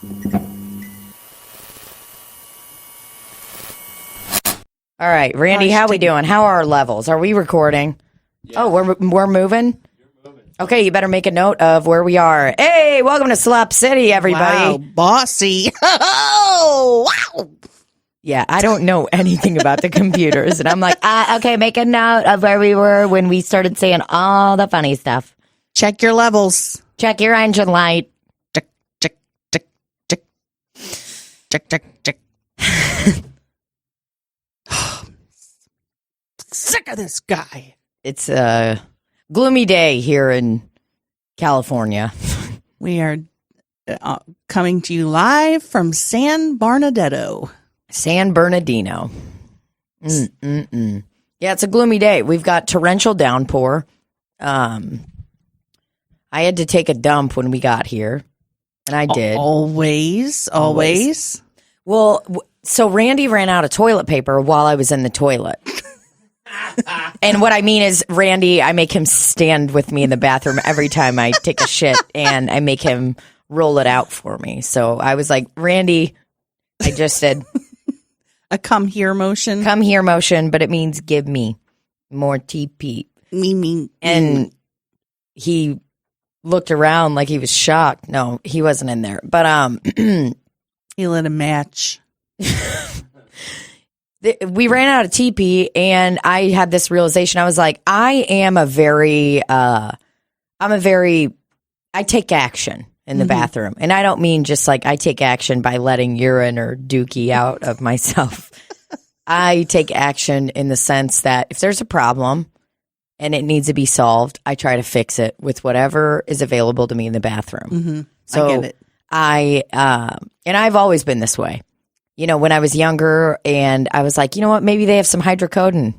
All right, Randy, how we doing? How are our levels? Are we recording? Yeah. Oh, we're moving? Okay, you better make a note of where we are. Hey, welcome to Slop City, everybody. Wow, bossy. Oh, wow. Yeah, I don't know anything about the computers. And I'm like, okay, make a note of where we were when we started saying all the funny stuff. Check your levels. Check your engine light. Check, check, check, check. Check, check, check. Sick of this guy. It's a gloomy day here in California. We are coming to you live from San Bernardino. San Bernardino. Yeah, it's a gloomy day. We've got torrential downpour. I had to take a dump when we got here, and I did. Always. Well, so Randy ran out of toilet paper while I was in the toilet. And what I mean is, Randy, I make him stand with me in the bathroom every time I take a shit, and I make him roll it out for me. So I was like, Randy, I just said a come here motion. Come here motion, but it means give me more TP. And he looked around like he was shocked. No, he wasn't in there. But he lit a match. We ran out of TP, and I had this realization. I was like, I take action in the bathroom. And I don't mean just like I take action by letting urine or dookie out of myself. I take action in the sense that if there's a problem and it needs to be solved, I try to fix it with whatever is available to me in the bathroom. Mm-hmm. So I get it. And I've always been this way. You know, when I was younger and I was like, you know what, maybe they have some hydrocodone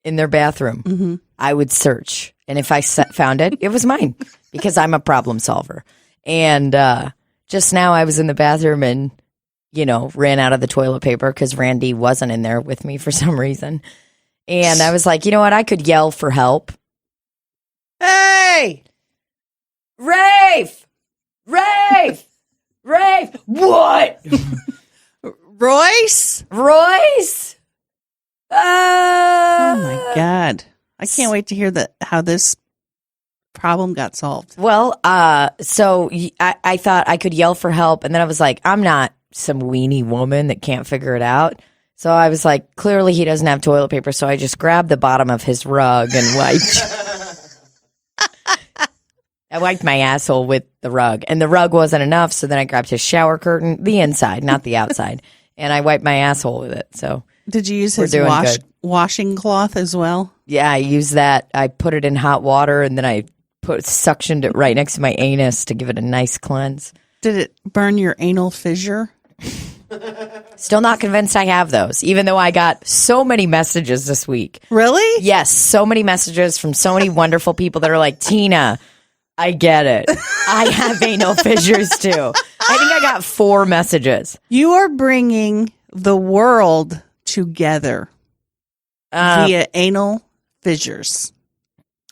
in their bathroom. Mm-hmm. I would search. And if I found it, it was mine because I'm a problem solver. And just now I was in the bathroom and, you know, ran out of the toilet paper because Randy wasn't in there with me for some reason. And I was like, you know what, I could yell for help. Hey! Rafe! What? Royce? Oh my God. I can't wait to hear how this problem got solved. Well, so I thought I could yell for help, and then I was like, I'm not some weenie woman that can't figure it out. So I was like, clearly he doesn't have toilet paper, so I just grabbed the bottom of his rug and wiped. I wiped my asshole with the rug, and the rug wasn't enough, so then I grabbed his shower curtain, the inside, not the outside, and I wiped my asshole with it. So did you use his washing cloth as well? Yeah, I used that. I put it in hot water, and then I suctioned it right next to my anus to give it a nice cleanse. Did it burn your anal fissure? Still not convinced I have those, even though I got so many messages this week. Really? Yes, so many messages from so many wonderful people that are like, Tina, I get it. I have anal fissures too. I think I got 4 messages. You are bringing the world together via anal fissures.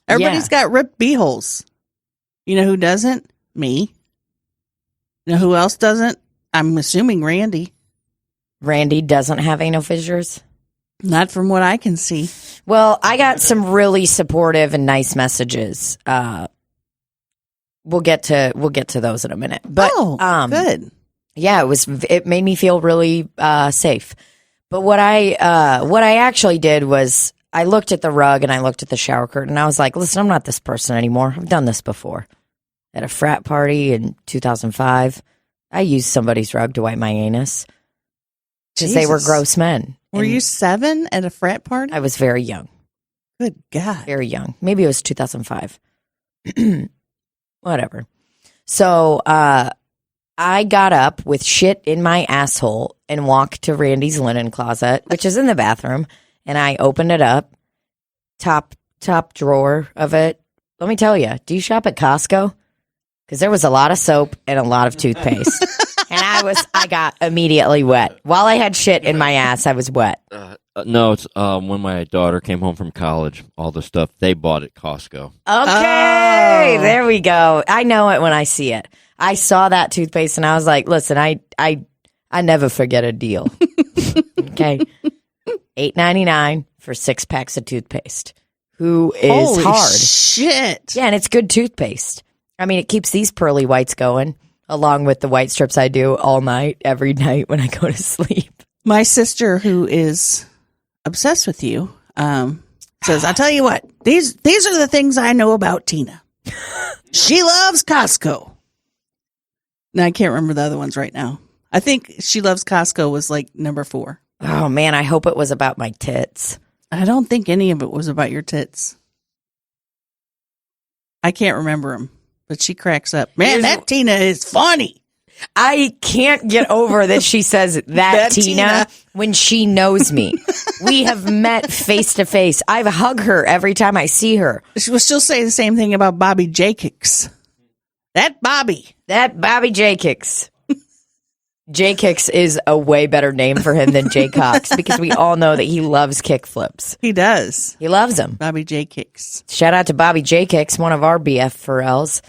Everybody's got ripped beeholes. You know who doesn't? Me. You know who else doesn't? I'm assuming Randy. Randy doesn't have anal fissures? Not from what I can see. Well, I got some really supportive and nice messages. We'll get to those in a minute. But good. Yeah, it made me feel really safe. But what I actually did was I looked at the rug and I looked at the shower curtain and I was like, listen, I'm not this person anymore. I've done this before. At a frat party in 2005, I used somebody's rug to wipe my anus because they were gross men. Were you 7 at a frat party? I was very young. Good God. Very young. Maybe it was 2005. Whatever. So I got up with shit in my asshole and walked to Randy's linen closet, which is in the bathroom, and I opened it up. Top drawer of it. Let me tell you, do you shop at Costco? Because there was a lot of soap and a lot of toothpaste. And I got immediately wet. While I had shit in my ass, I was wet. No, it's when my daughter came home from college, all the stuff they bought at Costco. Okay, there we go. I know it when I see it. I saw that toothpaste and I was like, listen, I never forget a deal. Okay. $8.99 for 6 packs of toothpaste. Who is Holy hard? Shit. Yeah, and it's good toothpaste. I mean, it keeps these pearly whites going, along with the white strips I do all night, every night when I go to sleep. My sister, who is obsessed with you, says, "I'll tell you what, these are the things I know about Tina. She loves Costco." Now, I can't remember the other ones right now. I think She Loves Costco was like number 4. Oh, man, I hope it was about my tits. I don't think any of it was about your tits. I can't remember them, but she cracks up. Man, that Tina is funny. I can't get over that she says that Tina when she knows me. We have met face to face. I've hugged her every time I see her. She'll say the same thing about Bobby J-Kicks. That Bobby J-Kicks. J-Kicks is a way better name for him than Jay Cox because we all know that he loves kick flips. He does. He loves them. Bobby J-Kicks. Shout out to Bobby J-Kicks, one of our BF Pharrells.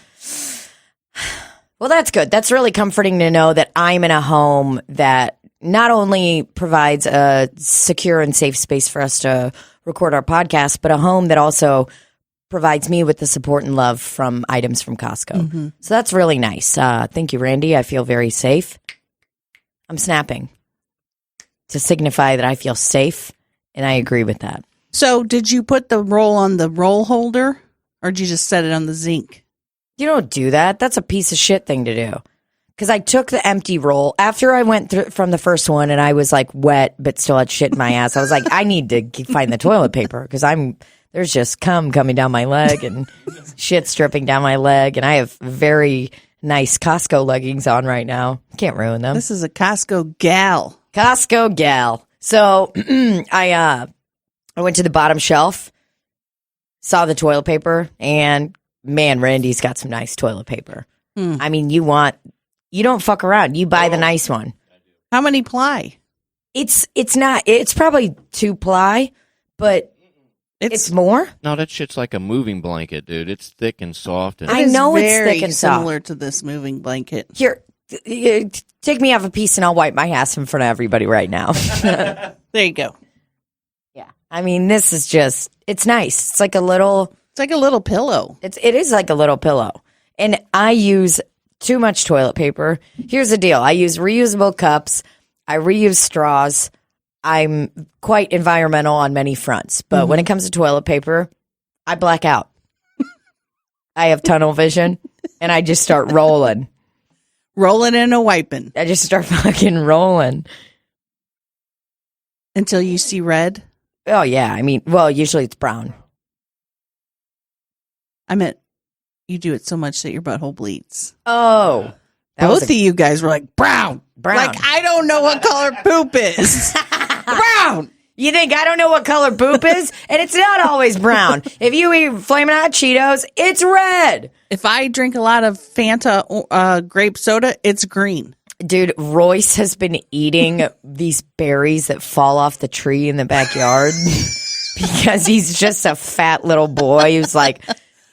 Well, that's good. That's really comforting to know that I'm in a home that not only provides a secure and safe space for us to record our podcast, but a home that also provides me with the support and love from items from Costco. Mm-hmm. So that's really nice. Thank you, Randy. I feel very safe. I'm snapping to signify that I feel safe, and I agree with that. So did you put the roll on the roll holder, or did you just set it on the zinc? You don't do that. That's a piece of shit thing to do. Because I took the empty roll after I went through from the first one, and I was like wet, but still had shit in my ass. I was like, I need to find the toilet paper because there's just cum coming down my leg and shit dripping down my leg, and I have very nice Costco leggings on right now. Can't ruin them. This is a Costco gal. Costco gal. So I went to the bottom shelf, saw the toilet paper, and man, Randy's got some nice toilet paper. I mean, you don't fuck around. You buy the nice one. How many ply? It's probably 2 ply, but it's more. No, that shit's like a moving blanket, dude. It's thick and soft. And I know it's thick and soft. Similar to this moving blanket. Here, take me off a piece and I'll wipe my ass in front of everybody right now. There you go. Yeah. I mean, this is just, it's nice. It's like a little pillow. It is like a little pillow. And I use too much toilet paper. Here's the deal. I use reusable cups. I reuse straws. I'm quite environmental on many fronts. But when it comes to toilet paper, I black out. I have tunnel vision, and I just start rolling. Rolling and a wiping. I just start fucking rolling. Until you see red? Oh, yeah. I mean, well, usually it's brown. I meant you do it so much that your butthole bleeds. Oh. Both of you guys were like, brown. Like, I don't know what color poop is. Brown. You think I don't know what color poop is? And it's not always brown. If you eat Flamin' Hot Cheetos, it's red. If I drink a lot of Fanta grape soda, it's green. Dude, Royce has been eating these berries that fall off the tree in the backyard because he's just a fat little boy who's like,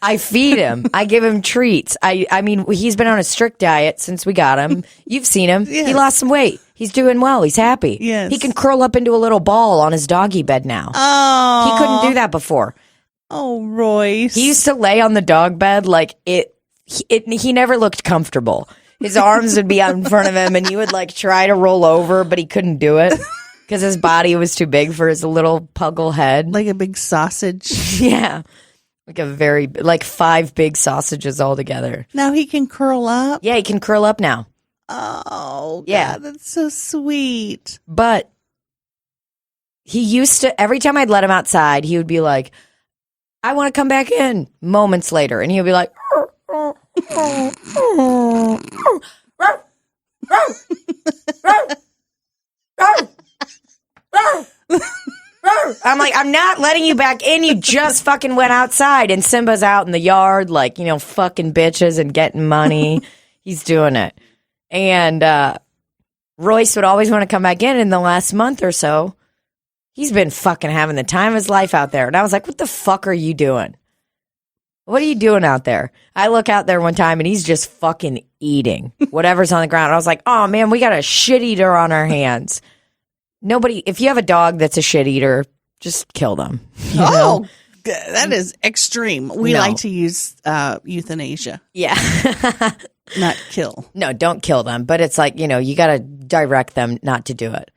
I feed him. I give him treats. I mean, he's been on a strict diet since we got him. You've seen him. Yes. He lost some weight. He's doing well. He's happy. Yes. He can curl up into a little ball on his doggy bed now. Oh. He couldn't do that before. Oh, Royce. He used to lay on the dog bed like he never looked comfortable. His arms would be out in front of him and he would like try to roll over, but he couldn't do it because his body was too big for his little puggle head. Like a big sausage. Yeah. Like 5 big sausages all together. Now he can curl up? Yeah, he can curl up now. Oh, yeah. God, that's so sweet. But he used to, every time I'd let him outside, he would be like, I want to come back in. Moments later. And he would be like, I'm like, I'm not letting you back in. You just fucking went outside. And Simba's out in the yard, like, fucking bitches and getting money. He's doing it. And Royce would always want to come back in. In the last month or so, he's been fucking having the time of his life out there. And I was like, what the fuck are you doing? What are you doing out there? I look out there one time and he's just fucking eating whatever's on the ground. I was like, oh man, we got a shit eater on our hands. Nobody, if you have a dog that's a shit eater, just kill them. You know? That is extreme. We like to use euthanasia. Yeah. Not kill. No, don't kill them. But it's like, you got to direct them not to do it.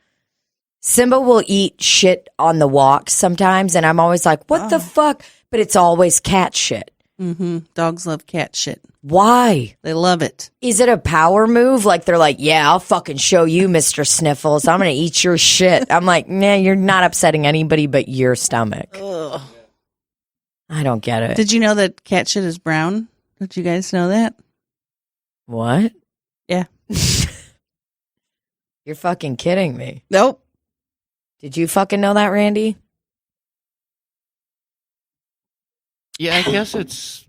Simba will eat shit on the walks sometimes. And I'm always like, what the fuck? But it's always cat shit. Mm-hmm. Dogs love cat shit. Why? They love it. Is it a power move? Like they're like, yeah, I'll fucking show you, Mr. Sniffles. I'm going to eat your shit. I'm like, nah, you're not upsetting anybody but your stomach. Ugh. I don't get it. Did you know that cat shit is brown? Did you guys know that? What? Yeah. You're fucking kidding me. Nope. Did you fucking know that, Randy? Yeah, I guess it's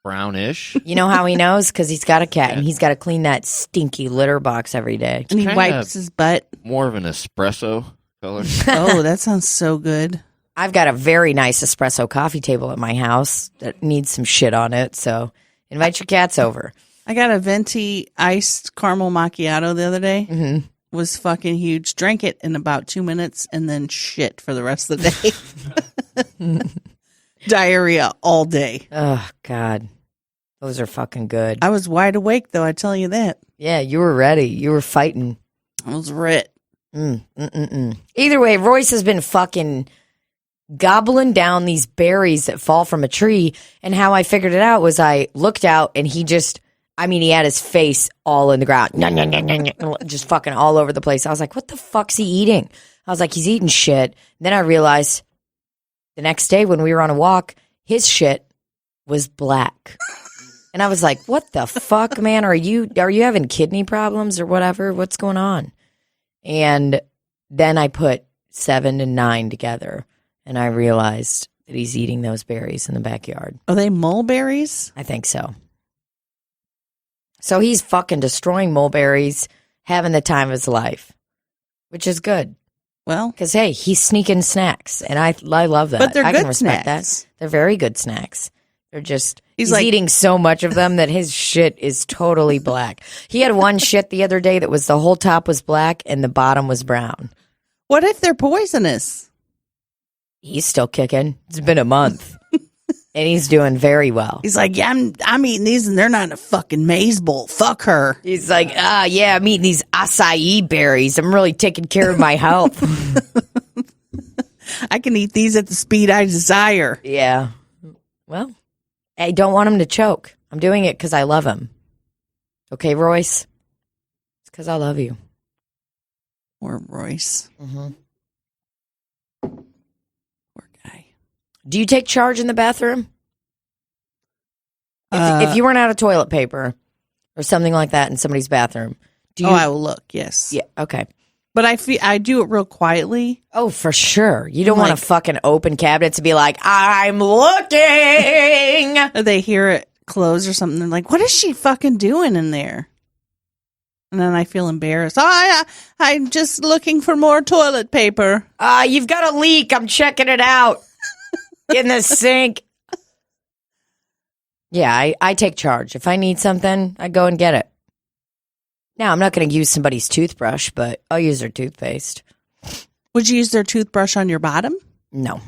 brownish. You know how he knows? Because he's got a cat and he's got to clean that stinky litter box every day. And he kinda wipes his butt. More of an espresso color. Oh, that sounds so good. I've got a very nice espresso coffee table at my house that needs some shit on it. So invite your cats over. I got a venti iced caramel macchiato the other day. Mm-hmm. Was fucking huge. Drank it in about 2 minutes and then shit for the rest of the day. Diarrhea all day. Oh, God. Those are fucking good. I was wide awake, though, I tell you that. Yeah, you were ready. You were fighting. I was red. Either way, Royce has been fucking gobbling down these berries that fall from a tree. And how I figured it out was I looked out and he had his face all in the ground. Just fucking all over the place. I was like, what the fuck's he eating? I was like, he's eating shit. Then I realized the next day when we were on a walk, his shit was black. And I was like, what the fuck, man? Are you having kidney problems or whatever? What's going on? And then I put 7 and 9 together and I realized that he's eating those berries in the backyard. Are they mulberries? I think so. So he's fucking destroying mulberries, having the time of his life, which is good. Well, because hey, he's sneaking snacks, and I love that. But they're I good can respect snacks. that. They're very good snacks. They're just he's like, eating so much of them that his shit is totally black. He had one shit the other day that was the whole top was black and the bottom was brown. What if they're poisonous? He's still kicking. It's been a month. And he's doing very well. He's like, yeah, I'm eating these and they're not in a fucking maize bowl. Fuck her. He's like, yeah, I'm eating these acai berries. I'm really taking care of my health. I can eat these at the speed I desire. Yeah. Well, I don't want him to choke. I'm doing it because I love him. Okay, Royce? It's because I love you. Or Royce. Mm-hmm. Poor guy. Do you take charge in the bathroom? If you run out of toilet paper or something like that in somebody's bathroom, do you? Oh, I will look, yes. Yeah, okay. But I do it real quietly. Oh, for sure. You don't want to fucking open cabinets and be like, I'm looking. They hear it close or something. They're like, what is she fucking doing in there? And then I feel embarrassed. I'm just looking for more toilet paper. You've got a leak. I'm checking it out in the sink. Yeah, I take charge. If I need something, I go and get it. Now, I'm not going to use somebody's toothbrush, but I'll use their toothpaste. Would you use their toothbrush on your bottom? No.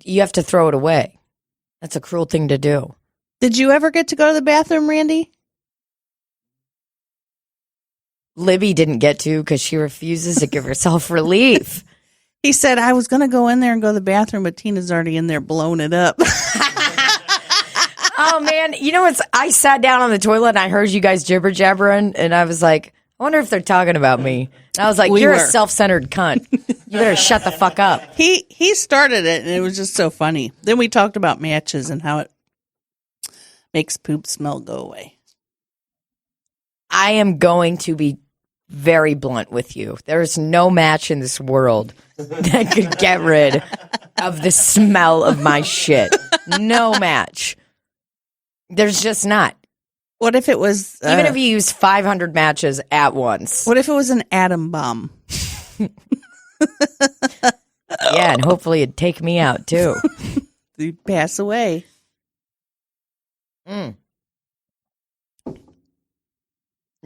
You have to throw it away. That's a cruel thing to do. Did you ever get to go to the bathroom, Randy? Libbie didn't get to because she refuses to give herself relief. He said, I was going to go in there and go to the bathroom, but Tina's already in there blowing it up. Oh, man. You know what? I sat down on the toilet and I heard you guys jibber jabbering, and I was like, I wonder if they're talking about me. And I was like, you're a self-centered cunt. You better shut the fuck up. He started it, and it was just so funny. Then we talked about matches and how it makes poop smell go away. I am going to be very blunt with you. There's no match in this world that could get rid of the smell of my shit. No match. There's just not. What if it was... Even if you use 500 matches at once. What if it was an atom bomb? Yeah, and hopefully it'd take me out, too. they pass away.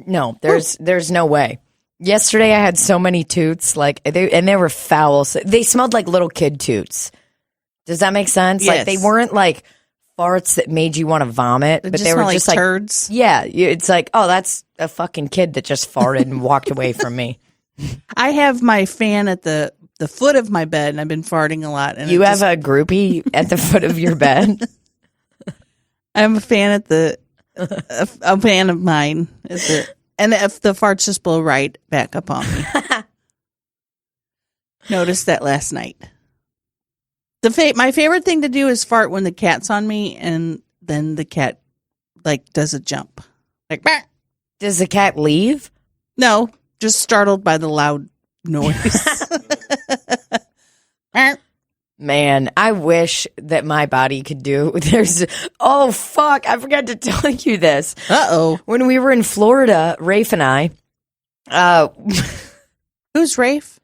No, there's no way. Yesterday I had so many toots, like they were foul. They smelled like little kid toots. Does that make sense? Yes. Like they weren't like farts that made you want to vomit, but they were just like turds. Yeah, it's like, oh, that's a fucking kid that just farted and walked away from me. I have my fan at the foot of my bed, and I've been farting a lot. And you have a groupie at the foot of your bed? I'm a fan at a fan of mine. And if the farts just blow right back up on me. Noticed that last night. My favorite thing to do is fart when the cat's on me, and then the cat does a jump. Like, bah! Does the cat leave? No, just startled by the loud noise. Man, I wish that my body could do. Oh, fuck. I forgot to tell you this. Uh-oh. When we were in Florida, Rafe and I. Who's Rafe?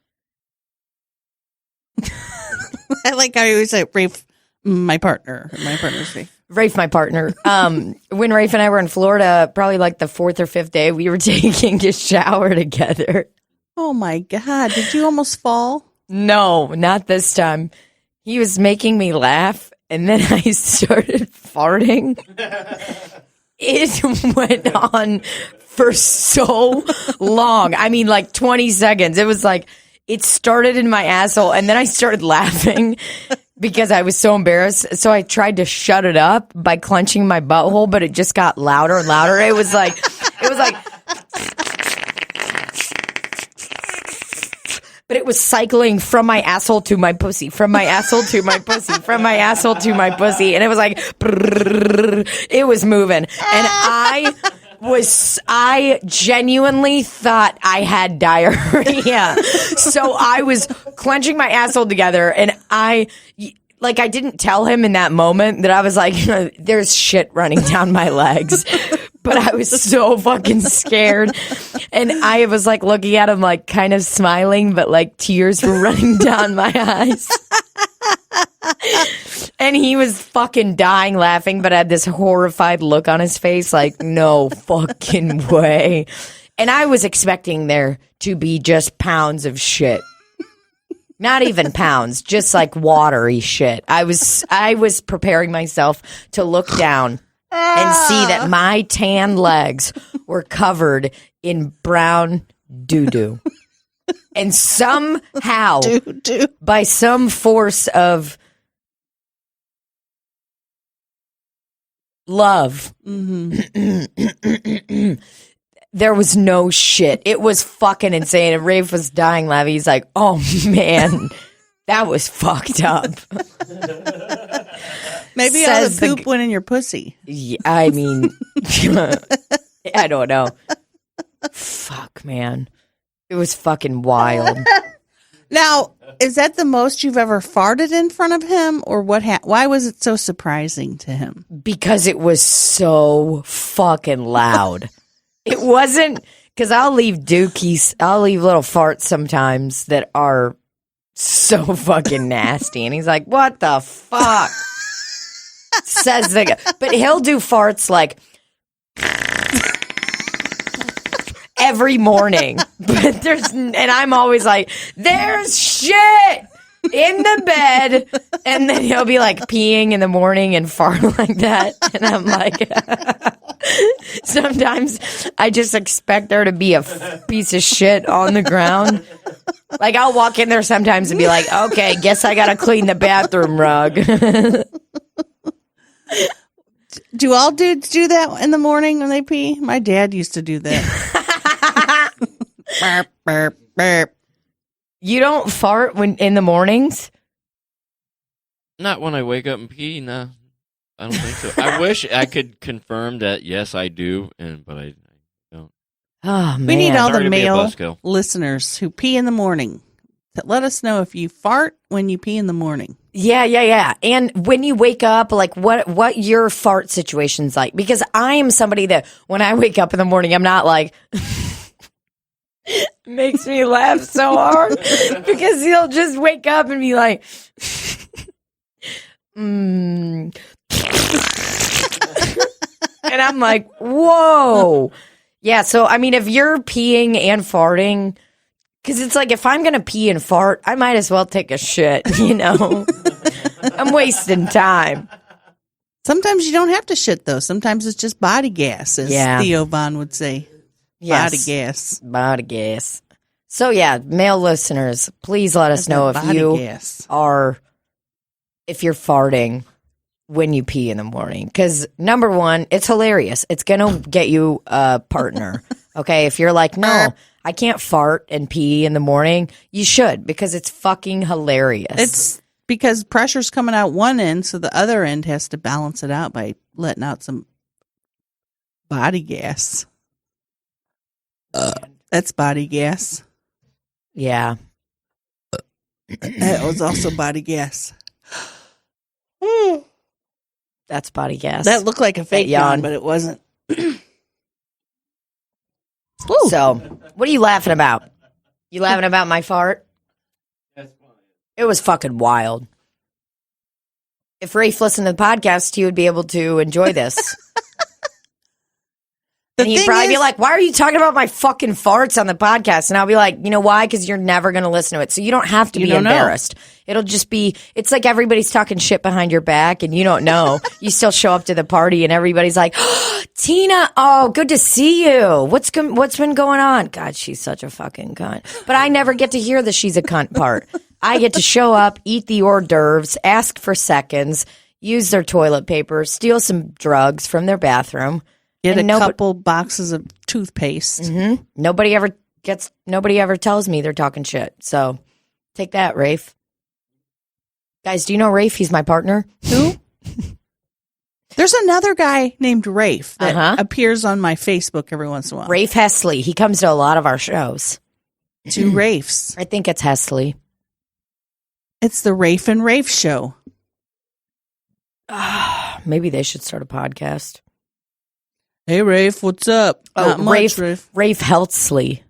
I like how you always say Rafe, my partner. My partner's Rafe. Rafe, my partner. When Rafe and I were in Florida, probably like the 4th or 5th day, we were taking a shower together. Oh, my God. Did you almost fall? No, not this time. He was making me laugh, and then I started farting. It went on for so long. I mean, like 20 seconds. It was like, it started in my asshole, and then I started laughing because I was so embarrassed. So I tried to shut it up by clenching my butthole, but it just got louder and louder. It was like, but it was cycling from my asshole to my pussy, from my asshole to my pussy, from my asshole to my pussy. And it was like, it was moving. And I genuinely thought I had diarrhea. So I was clenching my asshole together, and I didn't tell him in that moment that I was like, there's shit running down my legs. But I was so fucking scared. And I was like looking at him, like kind of smiling, but like tears were running down my eyes. And he was fucking dying laughing, but had this horrified look on his face, like, no fucking way. And I was expecting there to be just pounds of shit. Not even pounds, just like watery shit. I was preparing myself to look down and see that my tan legs were covered in brown doo-doo. And somehow, by some force of love, there was no shit. It was fucking insane. And Rafe was dying laughing. He's like, oh, man, that was fucked up. Maybe all the poop went in your pussy. Yeah, I mean, I don't know. Fuck, man. It was fucking wild. Now, is that the most you've ever farted in front of him? Or why was it so surprising to him? Because it was so fucking loud. It wasn't, because I'll leave dookies, I'll leave little farts sometimes that are so fucking nasty. And he's like, what the fuck? Says the guy. But he'll do farts like every morning. But and I'm always like, there's shit in the bed. And then he'll be like peeing in the morning and fart like that. And I'm like, sometimes I just expect there to be a piece of shit on the ground. Like I'll walk in there sometimes and be like, okay, guess I gotta clean the bathroom rug. Do all dudes do that in the morning when they pee? My dad used to do that. Burp, burp, burp. You don't fart in the mornings? Not when I wake up and pee, no. I don't think so. I wish I could confirm that, yes, I do, but I don't. Oh, man. We need all Sorry the to be a male buzzkill. listeners who pee in the morning. Let us know if you fart when you pee in the morning. Yeah. And when you wake up, like what your fart situation's like? Because I am somebody that when I wake up in the morning, I'm not like, makes me laugh so hard because he'll just wake up and be like, And I'm like, whoa. Yeah, so, I mean, if you're peeing and farting, because it's like, if I'm going to pee and fart, I might as well take a shit, you know? I'm wasting time. Sometimes you don't have to shit, though. Sometimes it's just body gas, as Theo Von would say. Yes. Body gas. Body gas. So, yeah, male listeners, please let us know if you if you're farting when you pee in the morning. Because, number one, it's hilarious. It's going to get you a partner. Okay? If you're like, no, I can't fart and pee in the morning, you should, because it's fucking hilarious. It's because pressure's coming out one end, so the other end has to balance it out by letting out some body gas. That's body gas. Yeah. That was also body gas. That's body gas. That looked like a fake yawn, but it wasn't. So, what are you laughing about? You laughing about my fart? It was fucking wild. If Rafe listened to the podcast, he would be able to enjoy this. And he'd probably be like, why are you talking about my fucking farts on the podcast? And I'll be like, you know why? Because you're never going to listen to it. So you don't have to be embarrassed. It'll just be, it's like everybody's talking shit behind your back and you don't know. You still show up to the party and everybody's like, oh, Tina, oh, good to see you. What's been going on? God, she's such a fucking cunt. But I never get to hear the she's a cunt part. I get to show up, eat the hors d'oeuvres, ask for seconds, use their toilet paper, steal some drugs from their bathroom. Get a couple boxes of toothpaste. Mm-hmm. Nobody ever tells me they're talking shit. So take that, Rafe. Guys, do you know Rafe? He's my partner. Who? There's another guy named Rafe that appears on my Facebook every once in a while. Rafe Hesley. He comes to a lot of our shows. 2 Rafes. I think it's Hesley. It's the Rafe and Rafe show. Maybe they should start a podcast. Hey, Rafe, what's up? Oh, Not much, Rafe. Rafe Heltzley.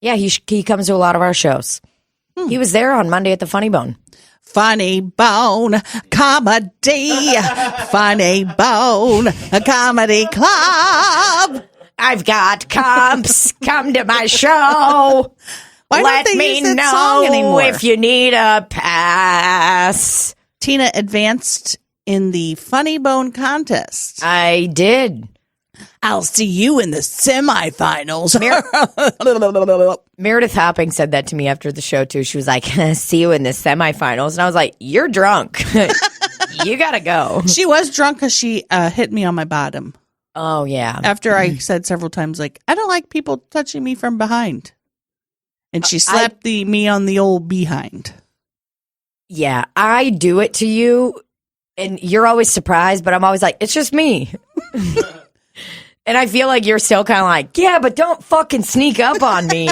Yeah, he comes to a lot of our shows. He was there on Monday at the Funny Bone. Funny Bone Comedy. Funny Bone Comedy Club. I've got comps. Come to my show. Why Let don't they me use that know song anymore? if you need a pass. Tina advanced in the Funny Bone contest. I did. I'll see you in the semifinals. Meredith Hopping said that to me after the show, too. She was like, see you in the semifinals. And I was like, you're drunk. You got to go. She was drunk because she hit me on my bottom. Oh, yeah. After I said several times, like, I don't like people touching me from behind. And she slapped me on the old behind. Yeah, I do it to you, and you're always surprised, but I'm always like, it's just me. And I feel like you're still kind of like, yeah, but don't fucking sneak up on me.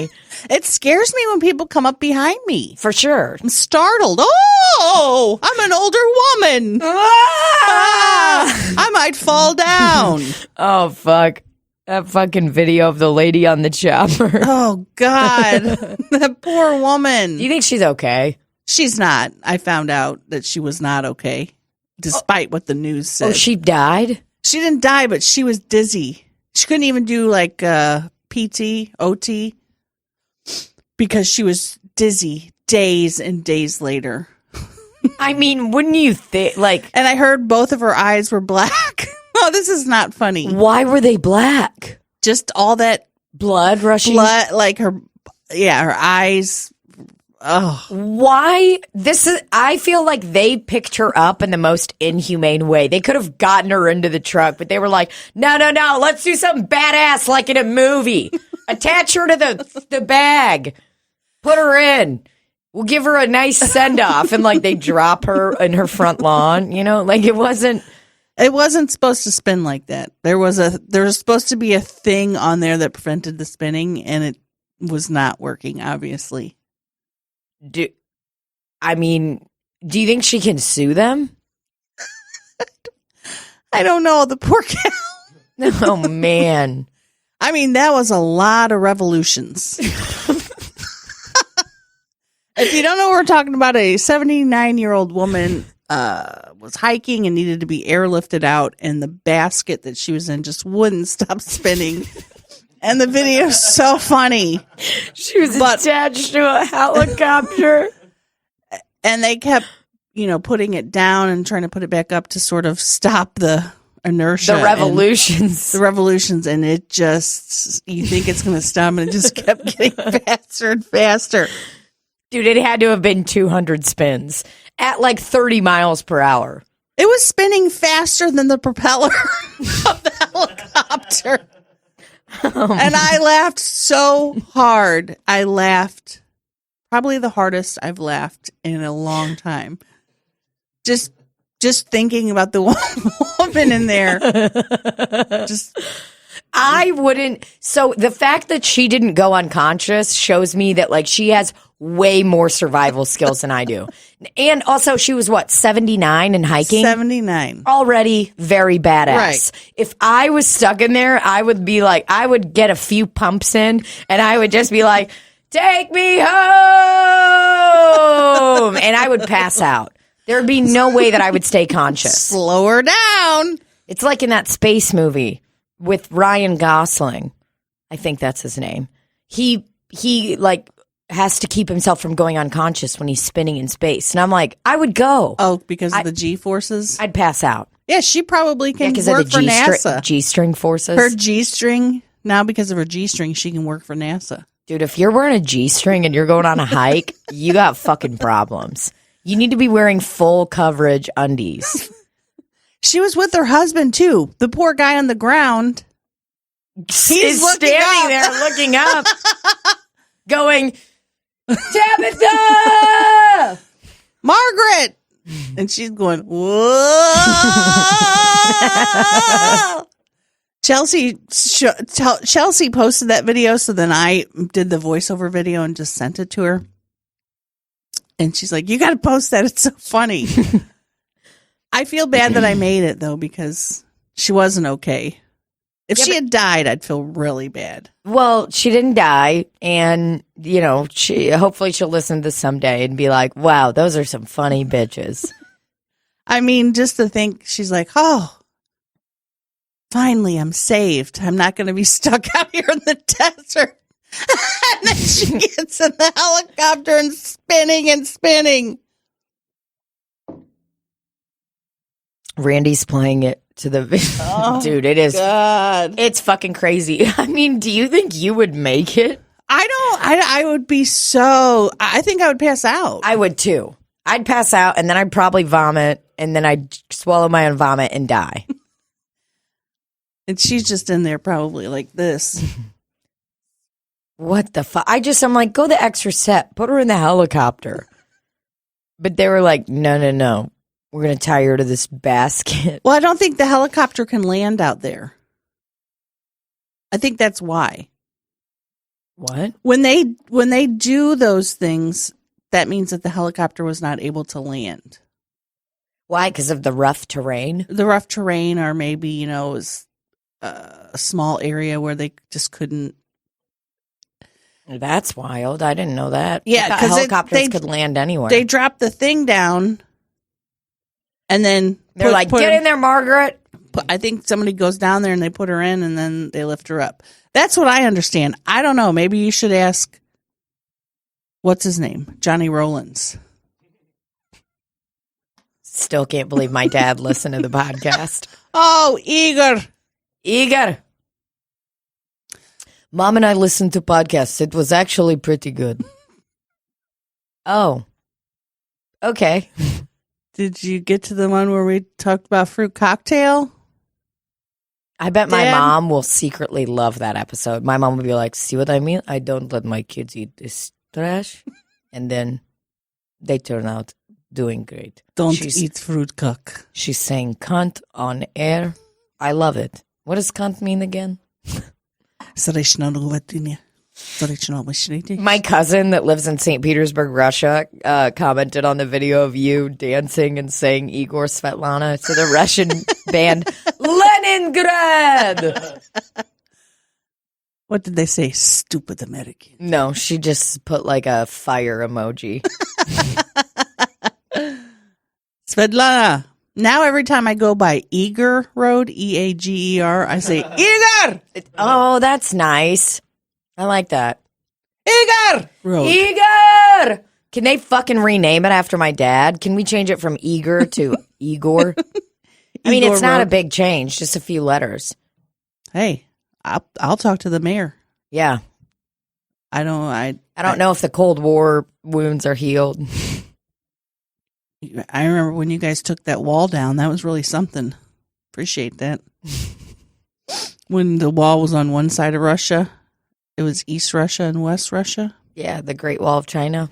It scares me when people come up behind me. For sure. I'm startled. Oh, I'm an older woman. I might fall down. Oh, fuck. That fucking video of the lady on the chopper. Oh, God. That poor woman. Do you think she's okay? She's not. I found out that she was not okay, despite what the news said. Oh, she died? She didn't die, but she was dizzy. She couldn't even do like PT, OT, because she was dizzy days and days later. I mean, wouldn't you think, like... And I heard both of her eyes were black. Oh, this is not funny. Why were they black? Just all that blood rushing? Blood, like her eyes... Oh, why? I feel like they picked her up in the most inhumane way. They could have gotten her into the truck, but they were like, no, let's do something badass like in a movie. Attach her to the bag. Put her in. We'll give her a nice send off. And like they drop her in her front lawn, you know, like it wasn't supposed to spin like that. There was supposed to be a thing on there that prevented the spinning, and it was not working, obviously. Do you think she can sue them? I don't know. The poor cow. Oh, man. I mean, that was a lot of revolutions. If you don't know, we're talking about a 79-year-old woman was hiking and needed to be airlifted out, and the basket that she was in just wouldn't stop spinning. And the video is so funny. She was attached to a helicopter. And they kept, putting it down and trying to put it back up to sort of stop the inertia. The revolutions. And it just, you think it's going to stop, and it just kept getting faster and faster. Dude, it had to have been 200 spins at like 30 miles per hour. It was spinning faster than the propeller of the helicopter. And I laughed so hard. I laughed probably the hardest I've laughed in a long time. Just thinking about the woman in there. I wouldn't. So the fact that she didn't go unconscious shows me that like she has way more survival skills than I do. And also she was 79 and hiking? 79. Already very badass. Right. If I was stuck in there, I would be like, I would get a few pumps in and I would just be like, take me home. And I would pass out. There'd be no way that I would stay conscious. Slow her down. It's like in that space movie with Ryan Gosling. I think that's his name. He like has to keep himself from going unconscious when he's spinning in space. And I'm like, I would go. Oh, because of the G forces? I'd pass out. Yeah, she probably can because work of the for NASA. G-string forces. Her G-string, now because of her G-string, she can work for NASA. Dude, if you're wearing a G-string and you're going on a hike, you got fucking problems. You need to be wearing full coverage undies. She was with her husband, too. The poor guy on the ground. He's standing there looking up, going, Tabitha! Margaret! And she's going, whoa! Chelsea posted that video, so then I did the voiceover video and just sent it to her. And she's like, you got to post that. It's so funny. I feel bad that I made it, though, because she wasn't okay. If she had died, I'd feel really bad. Well, she didn't die, and, hopefully she'll listen to this someday and be like, wow, those are some funny bitches. I mean, just to think, she's like, oh, finally, I'm saved. I'm not going to be stuck out here in the desert. And then she gets in the helicopter and spinning and spinning. Randy's playing it to the video. Oh, dude, it is. God. It's fucking crazy. I mean, do you think you would make it? I would be I think I would pass out. I would too. I'd pass out and then I'd probably vomit and then I'd swallow my own vomit and die. And she's just in there probably like this. What the fuck? I'm like, go the extra step. Put her in the helicopter. But they were like, no. We're going to tie her to this basket. Well, I don't think the helicopter can land out there. I think that's why. What? When they do those things, that means that the helicopter was not able to land. Why? Because of the rough terrain? The rough terrain, or maybe, it was a small area where they just couldn't. That's wild. I didn't know that. Yeah, because helicopters could land anywhere. They dropped the thing down. And then they're like, get in there, Margaret. I think somebody goes down there and they put her in and then they lift her up. That's what I understand. I don't know. Maybe you should ask, what's his name? Johnny Rollins. Still can't believe my dad listened to the podcast. Oh, Igor. Mom and I listened to podcasts. It was actually pretty good. Oh. Okay. Did you get to the one where we talked about fruit cocktail? I bet my mom will secretly love that episode. My mom would be like, see what I mean? I don't let my kids eat this trash. And then they turn out doing great. Don't eat fruit cock. She's saying cunt on air. I love it. What does cunt mean again? My cousin that lives in St. Petersburg, Russia, commented on the video of you dancing and saying Igor Svetlana to the Russian band Leningrad. What did they say? Stupid American. No, she just put like a fire emoji. Svetlana, Now every time I go by Eager Road, Eager, I say Eager. Oh, that's nice. I like that. Eager Road. Igor! Can they fucking rename it after my dad? Can we change it from Eager to Igor? I mean, Igor it's not Road. a big change, just a few letters. Hey, I'll talk to the mayor. Yeah. I don't know if the Cold War wounds are healed. I remember when you guys took that wall down. That was really something. Appreciate that. When the wall was on one side of Russia, it was East Russia and West Russia. Yeah, the Great Wall of China.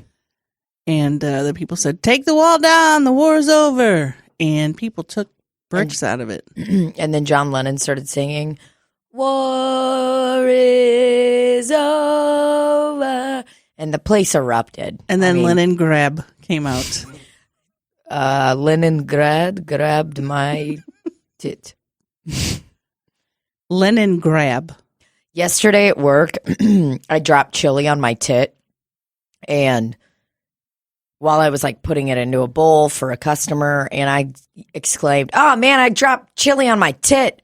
And the people said, take the wall down. The war's over. And people took bricks out of it. And then John Lennon started singing, "War is over." And the place erupted. And then Leningrad came out. Leningrad grabbed my tit. Leningrad. Yesterday at work, I dropped chili on my tit. And while I was like putting it into a bowl for a customer, and I exclaimed, "Oh man, I dropped chili on my tit."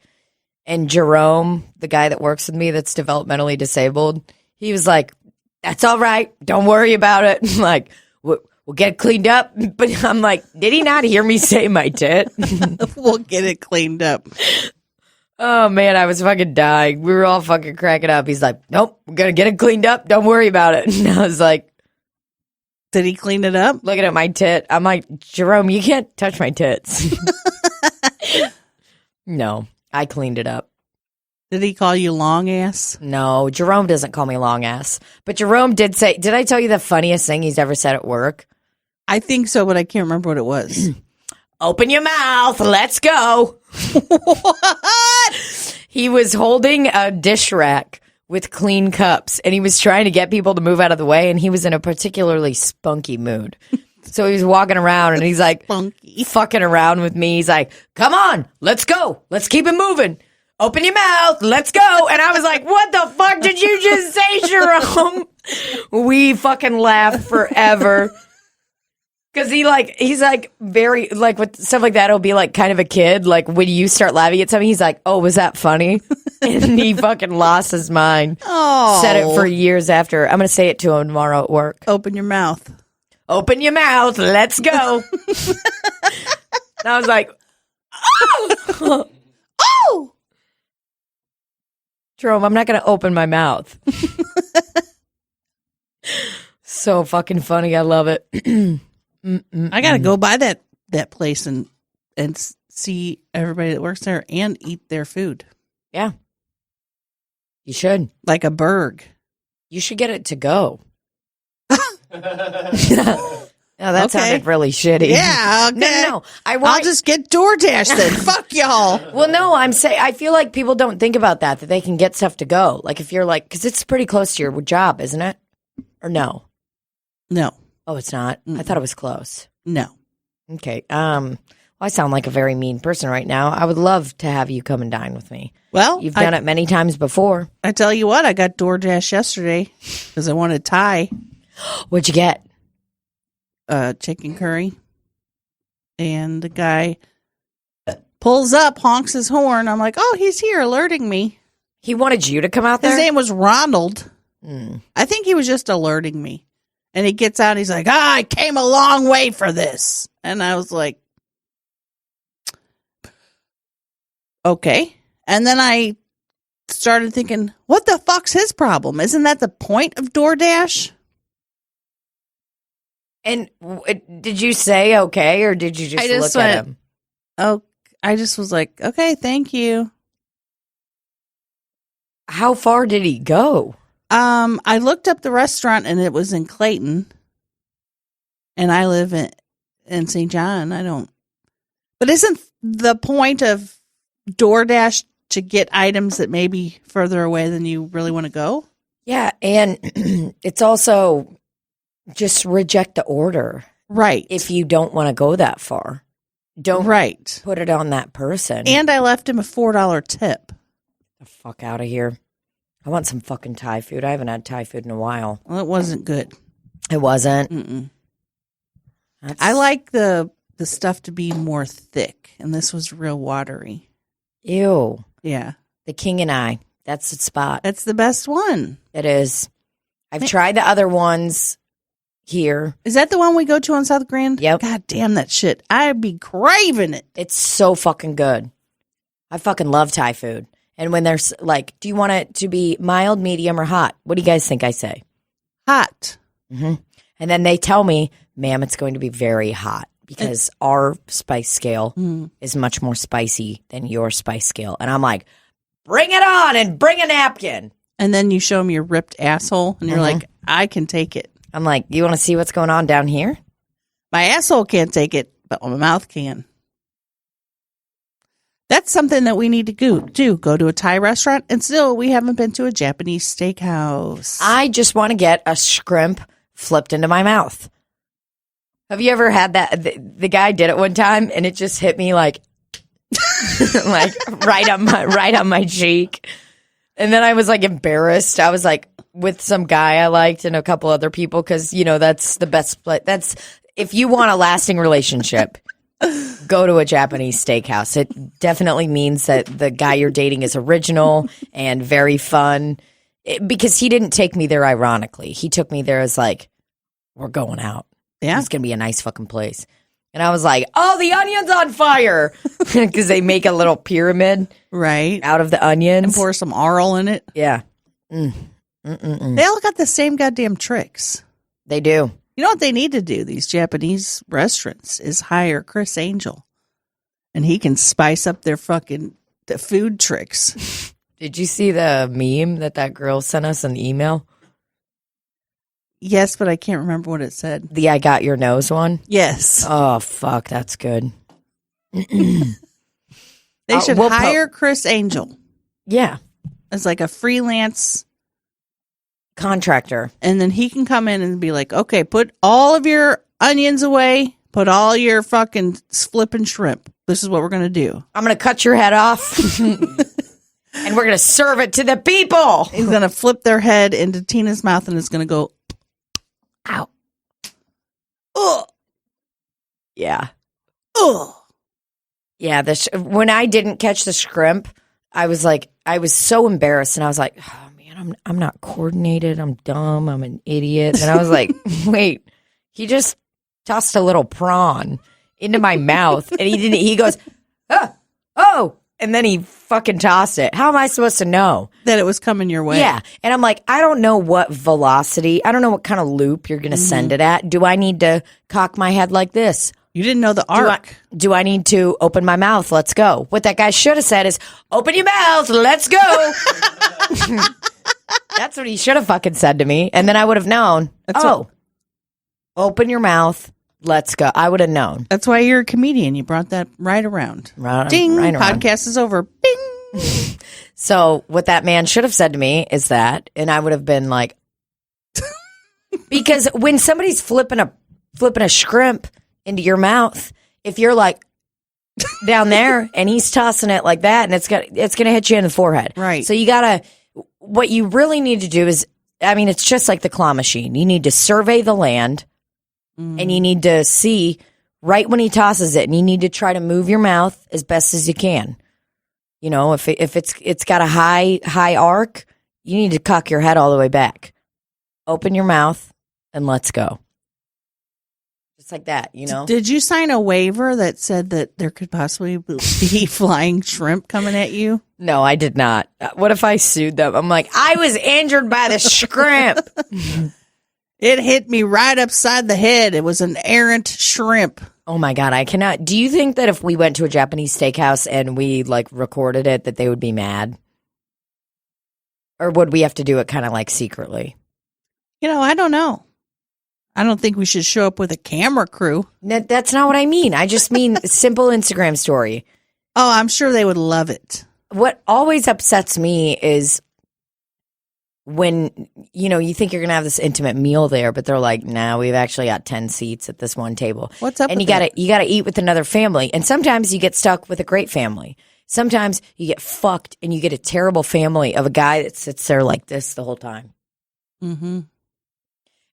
And Jerome, the guy that works with me that's developmentally disabled, he was like, "That's all right. Don't worry about it." Like, we'll get it cleaned up. But I'm like, did he not hear me say my tit? We'll get it cleaned up. Oh, man, I was fucking dying. We were all fucking cracking up. He's like, "Nope, we're going to get it cleaned up. Don't worry about it." And I was like, did he clean it up? looking at my tit. I'm like, "Jerome, you can't touch my tits." No, I cleaned it up. Did he call you long ass? No, Jerome doesn't call me long ass. But Jerome did say, did I tell you the funniest thing he's ever said at work? I think so, but I can't remember what it was. "Open your mouth. Let's go." What? He was holding a dish rack with clean cups, and he was trying to get people to move out of the way, and he was in a particularly spunky mood. So he was walking around, and he's like, Funky. fucking around with me. He's like, "Come on, let's go. Let's keep it moving. Open your mouth. Let's go." And I was like, "What the fuck did you just say, Jerome?" We fucking laughed forever. Because he's like very, like with stuff like that, it'll be like kind of a kid. Like when you start laughing at something, he's like, "Oh, was that funny?" And he fucking lost his mind. Oh. Said it for years after. I'm going to say it to him tomorrow at work. Open your mouth. "Open your mouth. Let's go." And I was like, "Oh." Oh! Jerome, I'm not going to open my mouth. So fucking funny. I love it. I got to go by that place and see everybody that works there and eat their food. Yeah. You should. Like a burg. You should get it to go. No, that sounded really shitty. Yeah, okay. No. I'll just get DoorDash then. Fuck y'all. Well, no, I feel like people don't think about that they can get stuff to go. Like if you're like, because it's pretty close to your job, isn't it? Or no? No. Oh, it's not? I thought it was close. No. Okay. Well, I sound like a very mean person right now. I would love to have you come and dine with me. Well, You've done it many times before. I tell you what, I got DoorDash yesterday because I wanted Thai What'd you get? chicken curry. And the guy pulls up, honks his horn. I'm like, oh, he's here alerting me. He wanted you to come out there? His name was Ronald. Mm. I think he was just alerting me. And he gets out, he's like, I came a long way for this. And I was like, okay. And then I started thinking, what the fuck's his problem? Isn't that the point of DoorDash? And did you say okay, or did you just look at him? Oh, I just was like, okay, thank you. How far did he go? I looked up the restaurant and it was in Clayton. And I live in St. John. But isn't the point of DoorDash to get items that may be further away than you really want to go? Yeah, and it's also just reject the order. Right. If you don't want to go that far. Don't put it on that person. And I left him a $4 tip. The fuck out of here. I want some fucking Thai food. I haven't had Thai food in a while. Well, it wasn't good. It wasn't? Mm-mm. I like the the stuff to be more thick, and this was real watery. Ew. Yeah. The King and I. That's the spot. That's the best one. It is. I've tried the other ones here. Is that the one we go to on South Grand? Yep. God damn that shit. I'd be craving it. It's so fucking good. I fucking love Thai food. And when there's like, do you want it to be mild, medium, or hot? What do you guys think I say? Hot. Mm-hmm. And then they tell me, ma'am, it's going to be very hot because our spice scale is much more spicy than your spice scale. And I'm like, bring it on and bring a napkin. And then you show them your ripped asshole, and you're like, I can take it. I'm like, you want to see what's going on down here? My asshole can't take it, but my mouth can. That's something that we need to do. Go to a Thai restaurant, and still we haven't been to a Japanese steakhouse. I just want to get a shrimp flipped into my mouth. Have you ever had that? The guy did it one time, and it just hit me like, like right on my cheek. And then I was like embarrassed. I was like with some guy I liked and a couple other people because, you know, that's the best place. That's if you want a lasting relationship, go to a Japanese steakhouse. It definitely means that the guy you're dating is original and very fun because he didn't take me there ironically. He took me there as like, we're going out. Yeah. It's going to be a nice fucking place. And I was like, oh, the onion's on fire because they make a little pyramid right out of the onions. And pour some Arl in it. Yeah. They all got the same goddamn tricks. They do. You know what they need to do, these Japanese restaurants, is hire Chris Angel. And he can spice up their fucking food tricks. Did you see the meme that girl sent us an email? Yes, but I can't remember what it said. The I got your nose one? Yes. Oh, fuck. That's good. They should hire Chris Angel. Yeah. As like a freelance contractor. And then he can come in and be like, okay, put all of your onions away. Put all your fucking flipping shrimp. This is what we're going to do. I'm going to cut your head off. And we're going to serve it to the people. He's going to flip their head into Tina's mouth and it's going to go, ow. Ugh. Yeah. Ugh. Yeah. When I didn't catch the shrimp, I was so embarrassed. And I was like, oh, man, I'm not coordinated. I'm dumb. I'm an idiot. And I was like, wait, he just tossed a little prawn into my mouth. And he goes, oh. And then he fucking tossed it. How am I supposed to know that it was coming your way? Yeah. And I'm like, I don't know what velocity. I don't know what kind of loop you're going to send it at. Do I need to cock my head like this? You didn't know the arc. Do I need to open my mouth? Let's go. What that guy should have said is, open your mouth. Let's go. That's what he should have fucking said to me. And then I would have known. Open your mouth. Let's go. I would have known. That's why you're a comedian. You brought that right around. Ding. Right around. Podcast is over. Bing. So what that man should have said to me is that, and I would have been like, because when somebody's flipping a shrimp into your mouth, if you're like down there and he's tossing it like that, and it's gonna hit you in the forehead. Right. So what you really need to do is, I mean, it's just like the claw machine. You need to survey the land. And you need to see right when he tosses it, and you need to try to move your mouth as best as you can. You know, if it's got a high arc, you need to cock your head all the way back. Open your mouth and let's go. Just like that, you know. Did you sign a waiver that said that there could possibly be flying shrimp coming at you? No, I did not. What if I sued them? I'm like, I was injured by the shrimp. It hit me right upside the head. It was an errant shrimp. Oh my God, I cannot. Do you think that if we went to a Japanese steakhouse and we like recorded it, that they would be mad? Or would we have to do it kind of like secretly? You know, I don't know. I don't think we should show up with a camera crew. That's not what I mean. I just mean simple Instagram story. Oh, I'm sure they would love it. What always upsets me is when, you know, you think you're going to have this intimate meal there, but they're like, nah, we've actually got 10 seats at this one table. What's up? And you got to eat with another family. And sometimes you get stuck with a great family. Sometimes you get fucked and you get a terrible family of a guy that sits there like this the whole time. Mm-hmm.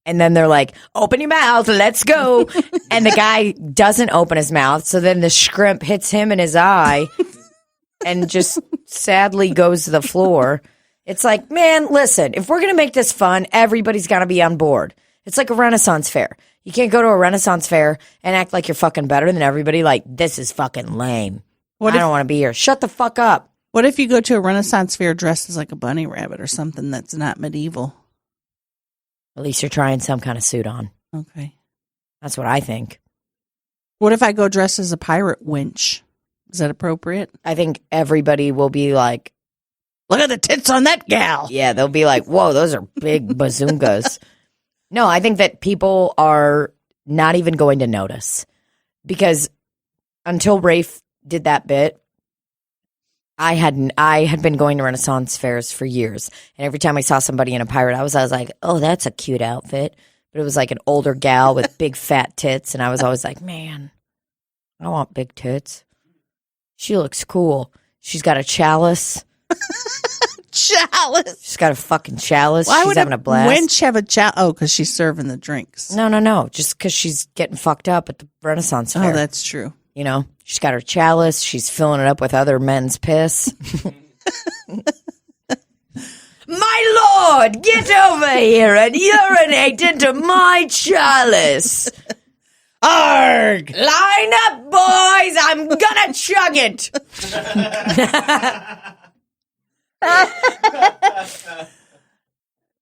And then they're like, open your mouth, let's go. And the guy doesn't open his mouth. So then the shrimp hits him in his eye and just sadly goes to the floor. It's like, man, listen, if we're going to make this fun, everybody's got to be on board. It's like a Renaissance fair. You can't go to a Renaissance fair and act like you're fucking better than everybody. Like, this is fucking lame. I don't want to be here. Shut the fuck up. What if you go to a Renaissance fair dressed as like a bunny rabbit or something that's not medieval? At least you're trying some kind of suit on. Okay. That's what I think. What if I go dressed as a pirate winch? Is that appropriate? I think everybody will be like, look at the tits on that gal. Yeah, they'll be like, whoa, those are big bazungas. No, I think that people are not even going to notice. Because until Rafe did that bit, I had been going to Renaissance fairs for years, and every time I saw somebody in a pirate, I was like, oh, that's a cute outfit. But it was like an older gal with big fat tits, and I was always like, man, I want big tits. She looks cool. She's got a chalice. Chalice. She's got a fucking chalice. Why she's would having a blast. Winch have a chalice? Oh, because she's serving the drinks. No. Just because she's getting fucked up at the Renaissance fair. Oh, that's true. You know, she's got her chalice. She's filling it up with other men's piss. My lord, get over here and urinate into my chalice. Arg! Line up, boys. I'm gonna chug it.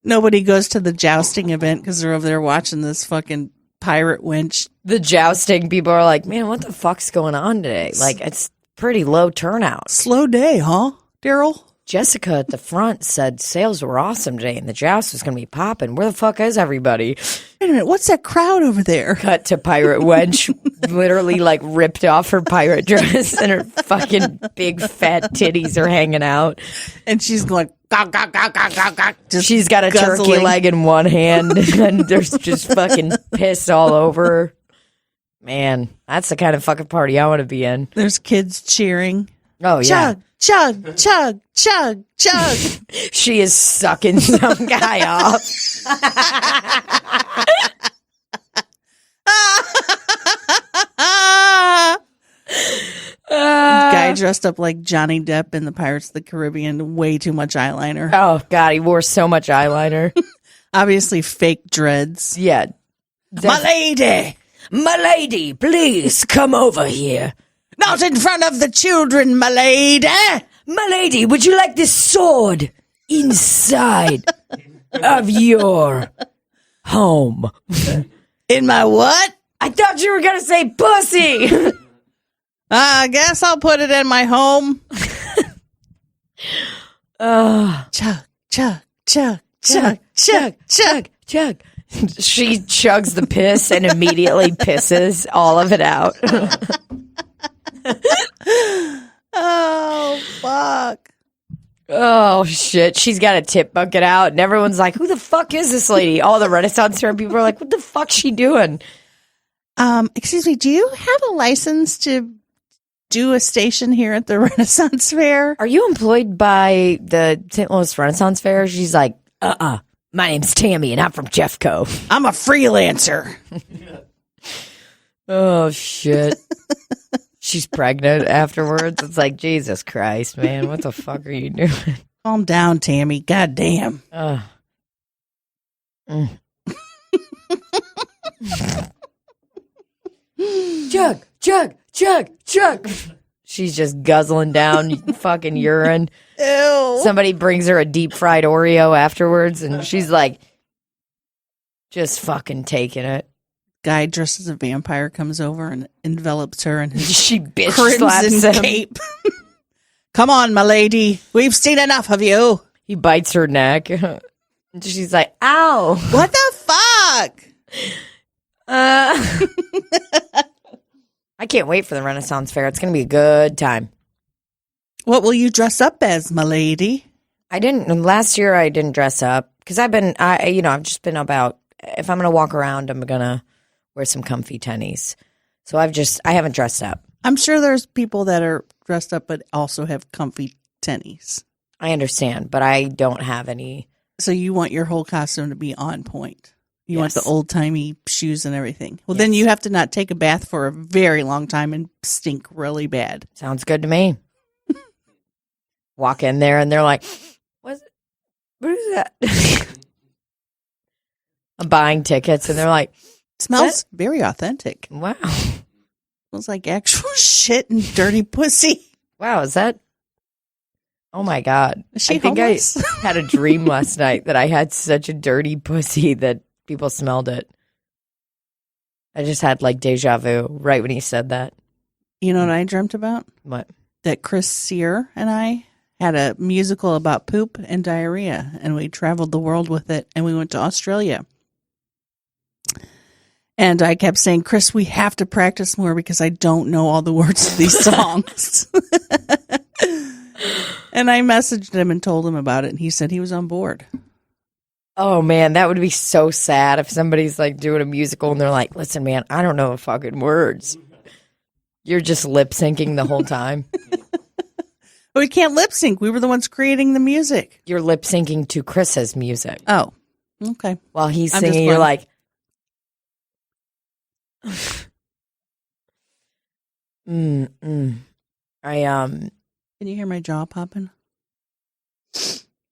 Nobody goes to the jousting event because they're over there watching this fucking pirate winch. The jousting people are like, man, what the fuck's going on today? Like, it's pretty low turnout. Slow day, huh, Daryl? Jessica at the front said sales were awesome today and the joust was going to be popping. Where the fuck is everybody? Wait a minute, what's that crowd over there? Cut to Pirate Wench, literally like ripped off her pirate dress and her fucking big fat titties are hanging out. And she's going, gawk, gawk, gawk, gawk, gawk, gawk, just she's got a guzzling. turkey leg in one hand and there's just fucking piss all over her. Man, that's the kind of fucking party I want to be in. There's kids cheering. Oh, yeah. Chug, chug, chug, chug. She is sucking some guy off. Guy dressed up like Johnny Depp in the Pirates of the Caribbean. Way too much eyeliner. Oh, God, he wore so much eyeliner. Obviously fake dreads. Yeah. My lady, Please come over here. not in front of the children, my lady. My lady, would you like this sword inside of your home? In my what? I thought you were going to say pussy. I guess I'll put it in my home. Chug, chug, chug, chug, chug, chug, chug. She chugs the piss and immediately pisses all of it out. Oh, fuck. Oh, shit. She's got a tip bucket out, and everyone's like, who the fuck is this lady? All the Renaissance fair people are like, what the fuck's she doing? Excuse me, do you have a license to do a station here at the Renaissance Fair? Are you employed by the St. Louis Renaissance Fair? She's like, my name's Tammy, and I'm from Jeffco. I'm a freelancer. Oh, shit. She's pregnant afterwards. It's like, Jesus Christ, man. What the fuck are you doing? Calm down, Tammy. God damn. Chug, chug, chug, chug. She's just guzzling down fucking urine. Ew. Somebody brings her a deep fried Oreo afterwards, and she's like, just fucking taking it. Guy dressed as a vampire comes over and envelops her in his She bitch slaps crimson him. cape. Come on, my lady. We've seen enough of you. He bites her neck. She's like, ow. What the fuck? I can't wait for the Renaissance Fair. It's going to be a good time. What will you dress up as, my lady? Last year I didn't dress up because I've just been about, if I'm going to walk around, I'm going to wear some comfy tennies. So I haven't dressed up. I'm sure there's people that are dressed up but also have comfy tennies. I understand, but I don't have any. So you want your whole costume to be on point. You want the old-timey shoes and everything. Well, then you have to not take a bath for a very long time and stink really bad. Sounds good to me. Walk in there and they're like, what is that? I'm buying tickets and they're like, smells very authentic. Wow. Smells like actual shit and dirty pussy. Wow, is that? Oh my God. Is she I think homeless? I had a dream last night that I had such a dirty pussy that people smelled it. I just had like deja vu right when he said that. You know what I dreamt about? What? That Chris Sear and I had a musical about poop and diarrhea, and we traveled the world with it, and we went to Australia. And I kept saying, Chris, we have to practice more because I don't know all the words to these songs. And I messaged him and told him about it, and he said he was on board. Oh man, that would be so sad if somebody's like doing a musical and they're like, listen, man, I don't know the fucking words. You're just lip syncing the whole time. But we can't lip sync. We were the ones creating the music. You're lip syncing to Chris's music. Oh, okay. While he's singing, you're like, Can you hear my jaw popping?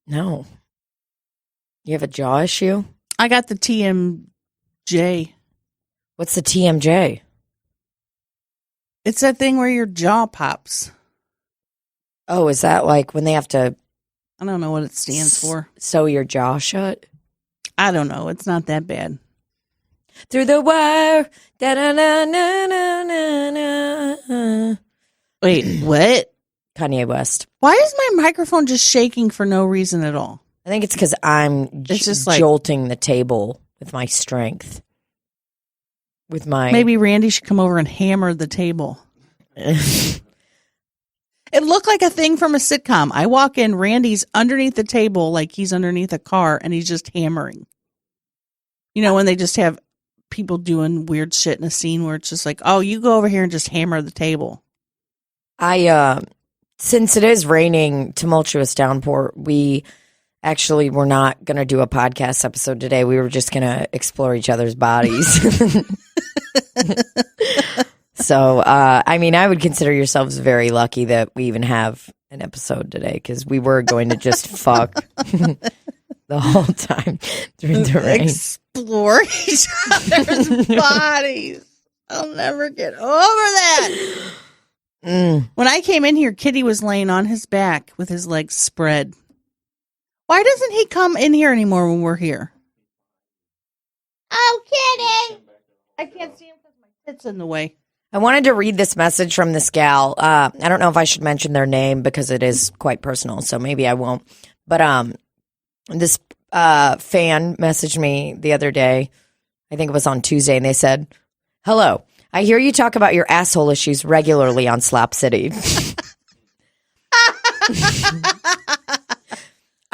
No. You have a jaw issue? I got the TMJ. What's the TMJ? It's that thing where your jaw pops. Oh, is that like when they have to... I don't know what it stands for. Sew your jaw shut? I don't know. It's not that bad. Through the wire. Da-da-na-na-na-na-na. Wait, what? Kanye West. Why is my microphone just shaking for no reason at all? I think it's because I'm It's just like- jolting the table with my strength. With my... Maybe Randy should come over and hammer the table. It looked like a thing from a sitcom. I walk in, Randy's underneath the table like he's underneath a car, and he's just hammering. You know, when they just have people doing weird shit in a scene where it's just like, oh, you go over here and just hammer the table. Since it is raining, tumultuous downpour, we actually were not going to do a podcast episode today. We were just going to explore each other's bodies. So, I mean, I would consider yourselves very lucky that we even have an episode today because we were going to just fuck the whole time through the rain. Explore each other's bodies. I'll never get over that. When I came in here, Kitty was laying on his back with his legs spread. Why doesn't he come in here anymore when we're here? Oh, Kitty! I can't see him because my tit's in the way. I wanted to read this message from this gal. I don't know if I should mention their name because it is quite personal, so maybe I won't. But this fan messaged me the other day. I think it was on Tuesday, and they said, "Hello, I hear you talk about your asshole issues regularly on Slop City.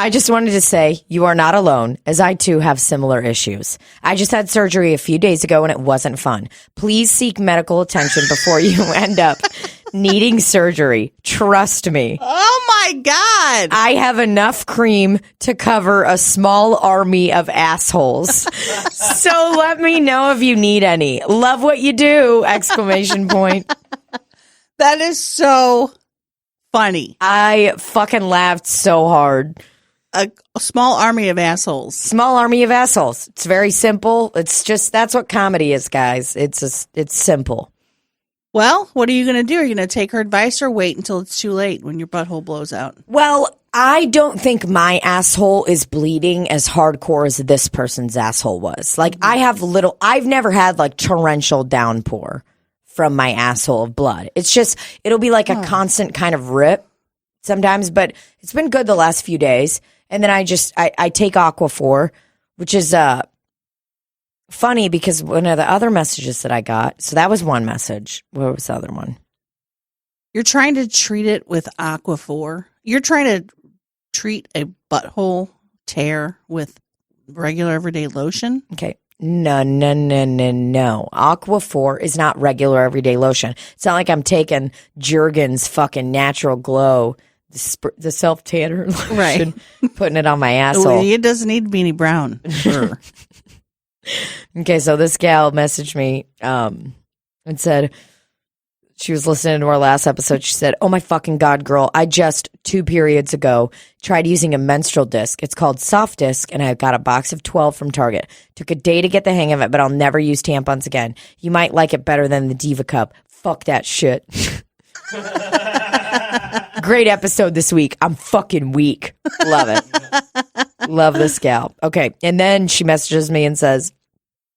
I just wanted to say you are not alone, as I too have similar issues. I just had surgery a few days ago and it wasn't fun. Please seek medical attention before you end up needing surgery. Trust me. Oh my God. I have enough cream to cover a small army of assholes. So let me know if you need any. Love what you do! Exclamation point. That is so funny. I fucking laughed so hard. A small army of assholes. Small army of assholes. It's very simple. It's just, that's what comedy is, guys. It's simple. Well, what are you going to do? Are you going to take her advice or wait until it's too late when your butthole blows out? Well, I don't think my asshole is bleeding as hardcore as this person's asshole was. Like, I've never had like torrential downpour from my asshole of blood. It's just, it'll be like a constant kind of rip sometimes, but it's been good the last few days. And then I take Aquaphor, which is funny because one of the other messages that I got, so that was one message. What was the other one? You're trying to treat it with Aquaphor. You're trying to treat a butthole tear with regular everyday lotion? Okay. No. Aquaphor is not regular everyday lotion. It's not like I'm taking Jergens fucking Natural Glow, the self-tanner lotion, right, putting it on my asshole. It doesn't need to be any brown. Sure. Okay, so this gal messaged me and said she was listening to our last episode. She said, "Oh my fucking God, girl, I just 2 periods ago tried using a menstrual disc. It's called Soft Disc, and I got a box of 12 from Target. Took a day to get the hang of it, but I'll never use tampons again. You might like it better than the Diva Cup. Fuck that shit." Great episode this week. I'm fucking weak. Love it. Love this gal. Okay, and then she messages me and says,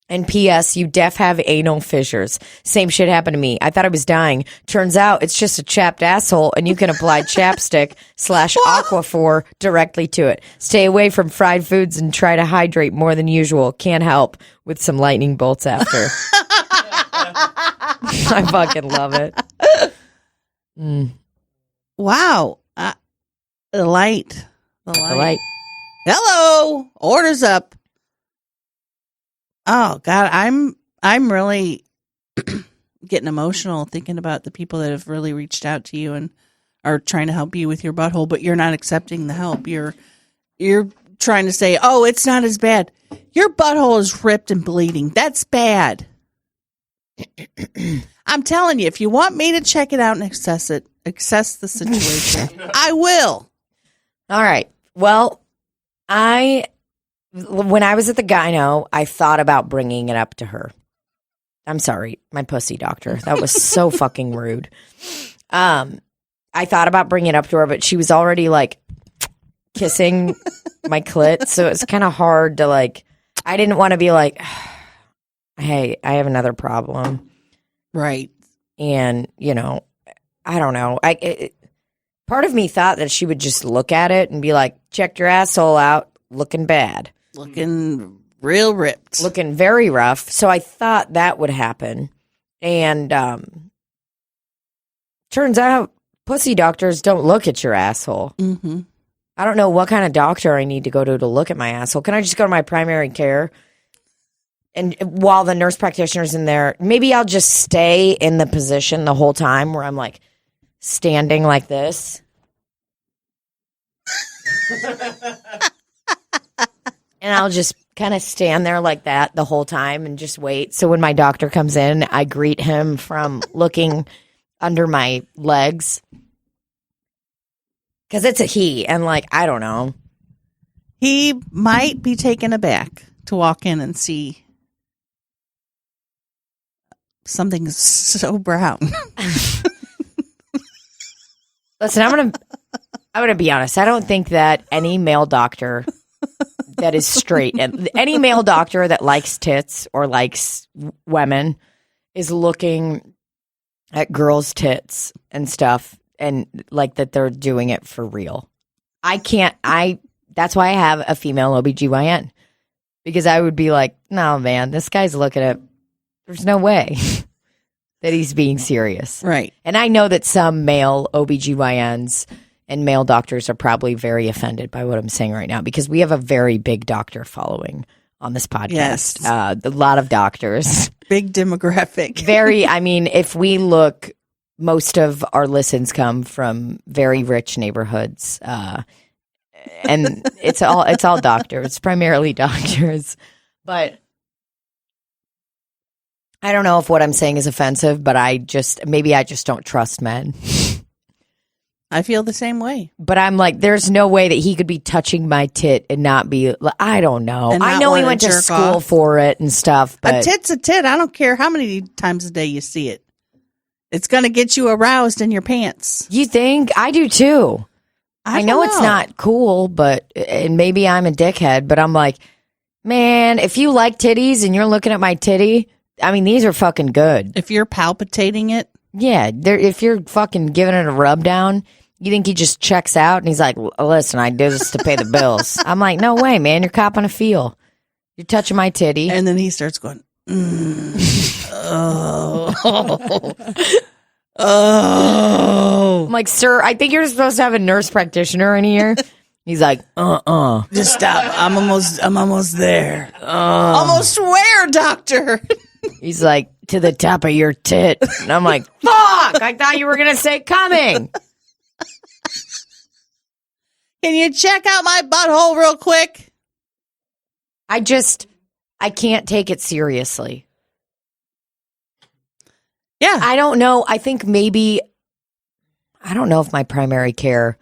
"And P.S. you def have anal fissures. Same shit happened to me. I thought I was dying. Turns out it's just a chapped asshole, and you can apply chapstick / Aquaphor directly to it. Stay away from fried foods and try to hydrate more than usual. Can't help with some lightning bolts after." I fucking love it. Wow. The light. The light. Hello. Orders up. Oh God, I'm really getting emotional thinking about the people that have really reached out to you and are trying to help you with your butthole, but you're not accepting the help. You're trying to say, "Oh, it's not as bad. Your butthole is ripped and bleeding. That's bad." I'm telling you, if you want me to check it out and assess the situation, I will. All right. Well, when I was at the gyno, I thought about bringing it up to her. I'm sorry, my pussy doctor. That was so fucking rude. I thought about bringing it up to her, but she was already like kissing my clit, so it's kind of hard to like. I didn't want to be like, "Hey, I have another problem." Right. And, I don't know. Part of me thought that she would just look at it and be like, "Check your asshole out. Looking bad. Looking real ripped. Looking very rough." So I thought that would happen. And turns out pussy doctors don't look at your asshole. Mm-hmm. I don't know what kind of doctor I need to go to look at my asshole. Can I just go to my primary care? And while the nurse practitioner's in there, maybe I'll just stay in the position the whole time where I'm like standing like this. And I'll just kind of stand there like that the whole time and just wait. So when my doctor comes in, I greet him from looking under my legs. Because it's a he. And I don't know. He might be taken aback to walk in and see something so brown. Listen, I'm gonna be honest. I don't think that any male doctor that is straight and any male doctor that likes tits or likes women is looking at girls' tits and stuff and like that they're doing it for real. That's why I have a female OBGYN, because I would be like, "No, man, this guy's looking at, there's no way that he's being serious." Right. And I know that some male OBGYNs and male doctors are probably very offended by what I'm saying right now, because we have a very big doctor following on this podcast. Yes. A lot of doctors. Big demographic. If we look, most of our listens come from very rich neighborhoods. And it's all doctors. It's primarily doctors. But I don't know if what I'm saying is offensive, but maybe I just don't trust men. I feel the same way. But I'm like, there's no way that he could be touching my tit and not be, I don't know. I know he went to school for it and stuff, but a tit's a tit. I don't care how many times a day you see it. It's going to get you aroused in your pants. You think? I do too. I know it's not cool, and maybe I'm a dickhead, but I'm like, man, if you like titties and you're looking at my titty, these are fucking good. If you're palpitating it. Yeah, if you're fucking giving it a rub down, you think he just checks out and he's like, "Listen, I do this to pay the bills." I'm like, no way, man. You're copping a feel. You're touching my titty. And then he starts going, oh. Oh. I'm like, "Sir, I think you're supposed to have a nurse practitioner in here." He's like, Just stop. I'm almost there. Almost where, doctor? He's like, "To the top of your tit." And I'm like, "Fuck, I thought you were going to say coming." Can you check out my butthole real quick? I I can't take it seriously. Yeah. I don't know. I think maybe, I don't know if my primary care,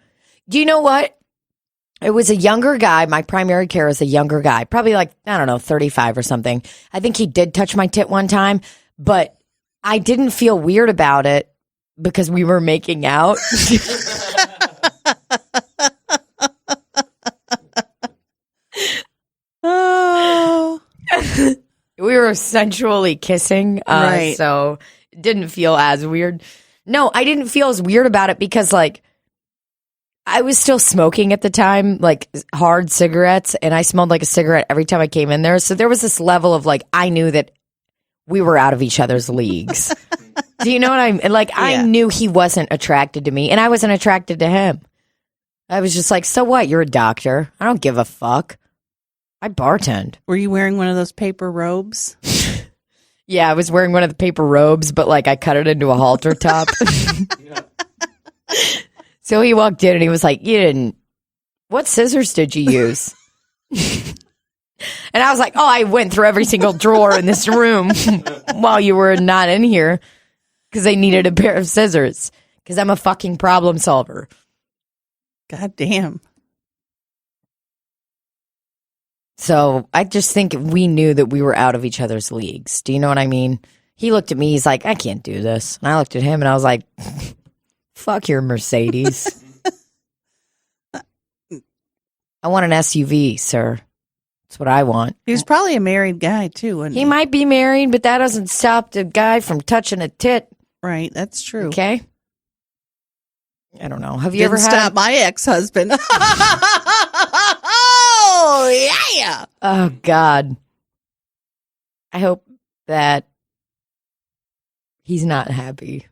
do you know what? It was a younger guy. My primary care is a younger guy, probably like, I don't know, 35 or something. I think he did touch my tit one time, but I didn't feel weird about it because we were making out. Oh. We were sensually kissing, Right. so it didn't feel as weird. No, I didn't feel as weird about it because, like, I was still smoking at the time, like hard cigarettes, and I smelled like a cigarette every time I came in there. So there was this level of like, I knew that we were out of each other's leagues. Do you know what I mean? Like, I knew he wasn't attracted to me, and I wasn't attracted to him. I was just like, so what? You're a doctor. I don't give a fuck. I bartend. Were you wearing one of those paper robes? Yeah, I was wearing one of the paper robes, but like I cut it into a halter top. So he walked in and he was like, what scissors did you use? And I was like, oh, I went through every single drawer in this room while you were not in here because I needed a pair of scissors because I'm a fucking problem solver. God damn. So I just think we knew that we were out of each other's leagues. Do you know what I mean? He looked at me, he's like, I can't do this. And I looked at him and I was like, fuck your Mercedes. I want an SUV, sir. That's what I want. He was probably a married guy, too, wasn't he? He might be married, but that doesn't stop the guy from touching a tit. Right, that's true. Okay? I don't know. Have you Didn't ever had... stop my ex-husband. Oh, yeah. Oh, God. I hope that he's not happy.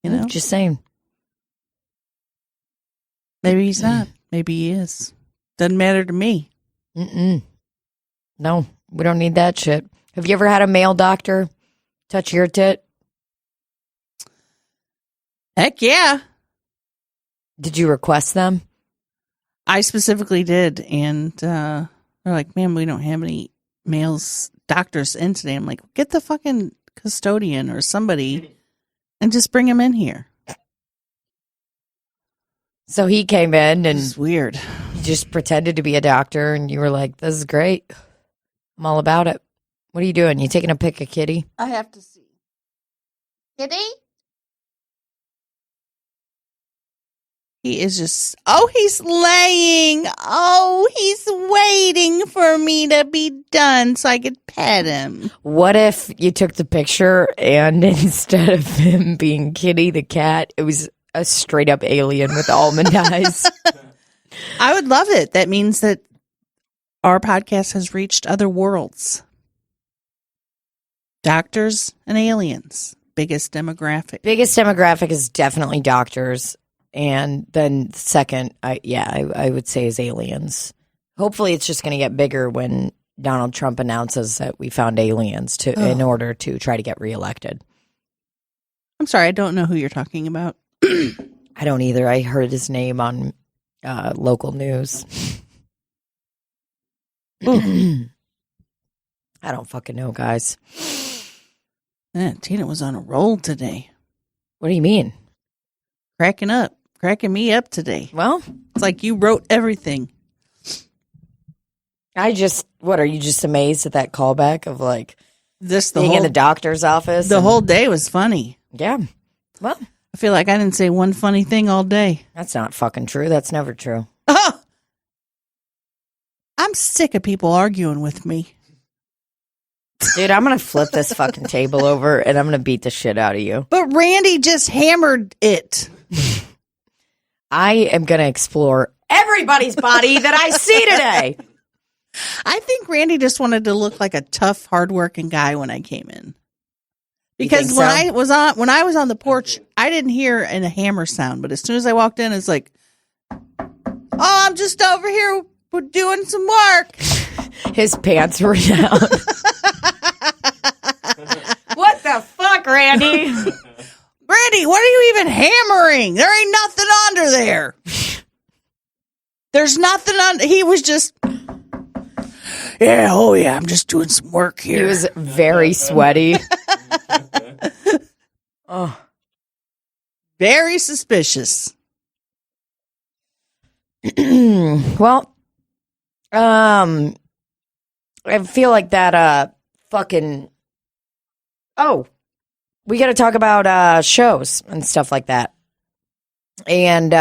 You know? Just saying. Maybe he's not. Maybe he is. Doesn't matter to me. No, we don't need that shit. Have you ever had a male doctor touch your tit? Heck yeah. Did you request them? I specifically did. And they're like, man, we don't have any males doctors in today. I'm like, get the fucking custodian or somebody and just bring him in here. So he came in and It's weird. he just pretended to be a doctor, and you were like, this is great. I'm all about it. What are you doing? You taking a pic of Kitty? I have to see. Kitty? He is just, he's laying. Oh, he's waiting for me to be done so I could pet him. What if you took the picture and instead of him being Kitty the cat, it was a straight up alien with almond eyes? I would love it. That means that our podcast has reached other worlds. Doctors and aliens. Biggest demographic. Biggest demographic is definitely doctors. And then second, I would say is aliens. Hopefully it's just going to get bigger when Donald Trump announces that we found aliens in order to try to get reelected. I'm sorry, I don't know who you're talking about. I don't either. I heard his name on local news. I don't fucking know, guys. Man, Tina was on a roll today. What do you mean? Cracking me up today. Well, It's like you wrote everything. what are you just amazed at that callback of like This being in the doctor's office? The whole day was funny. Yeah. Well, I feel like I didn't say one funny thing all day. that's not fucking true. That's never true. I'm sick of people arguing with me. Dude, I'm going to flip this fucking table over and I'm going to beat the shit out of you. But Randy just hammered it. I am going to explore everybody's body that I see today. I think Randy just wanted to look like a tough, hardworking guy when I came in. Because think when I was on the porch, I didn't hear a hammer sound. But as soon as I walked in, it's like, oh, I'm just over here doing some work. His pants were down. What the fuck, Randy? Randy, what are you even hammering? There ain't nothing under there. There's nothing under. He was just. Yeah, oh yeah, I'm just doing some work here. He was very sweaty. Oh. Very suspicious. Well, I feel like that fucking we got to talk about shows and stuff like that. And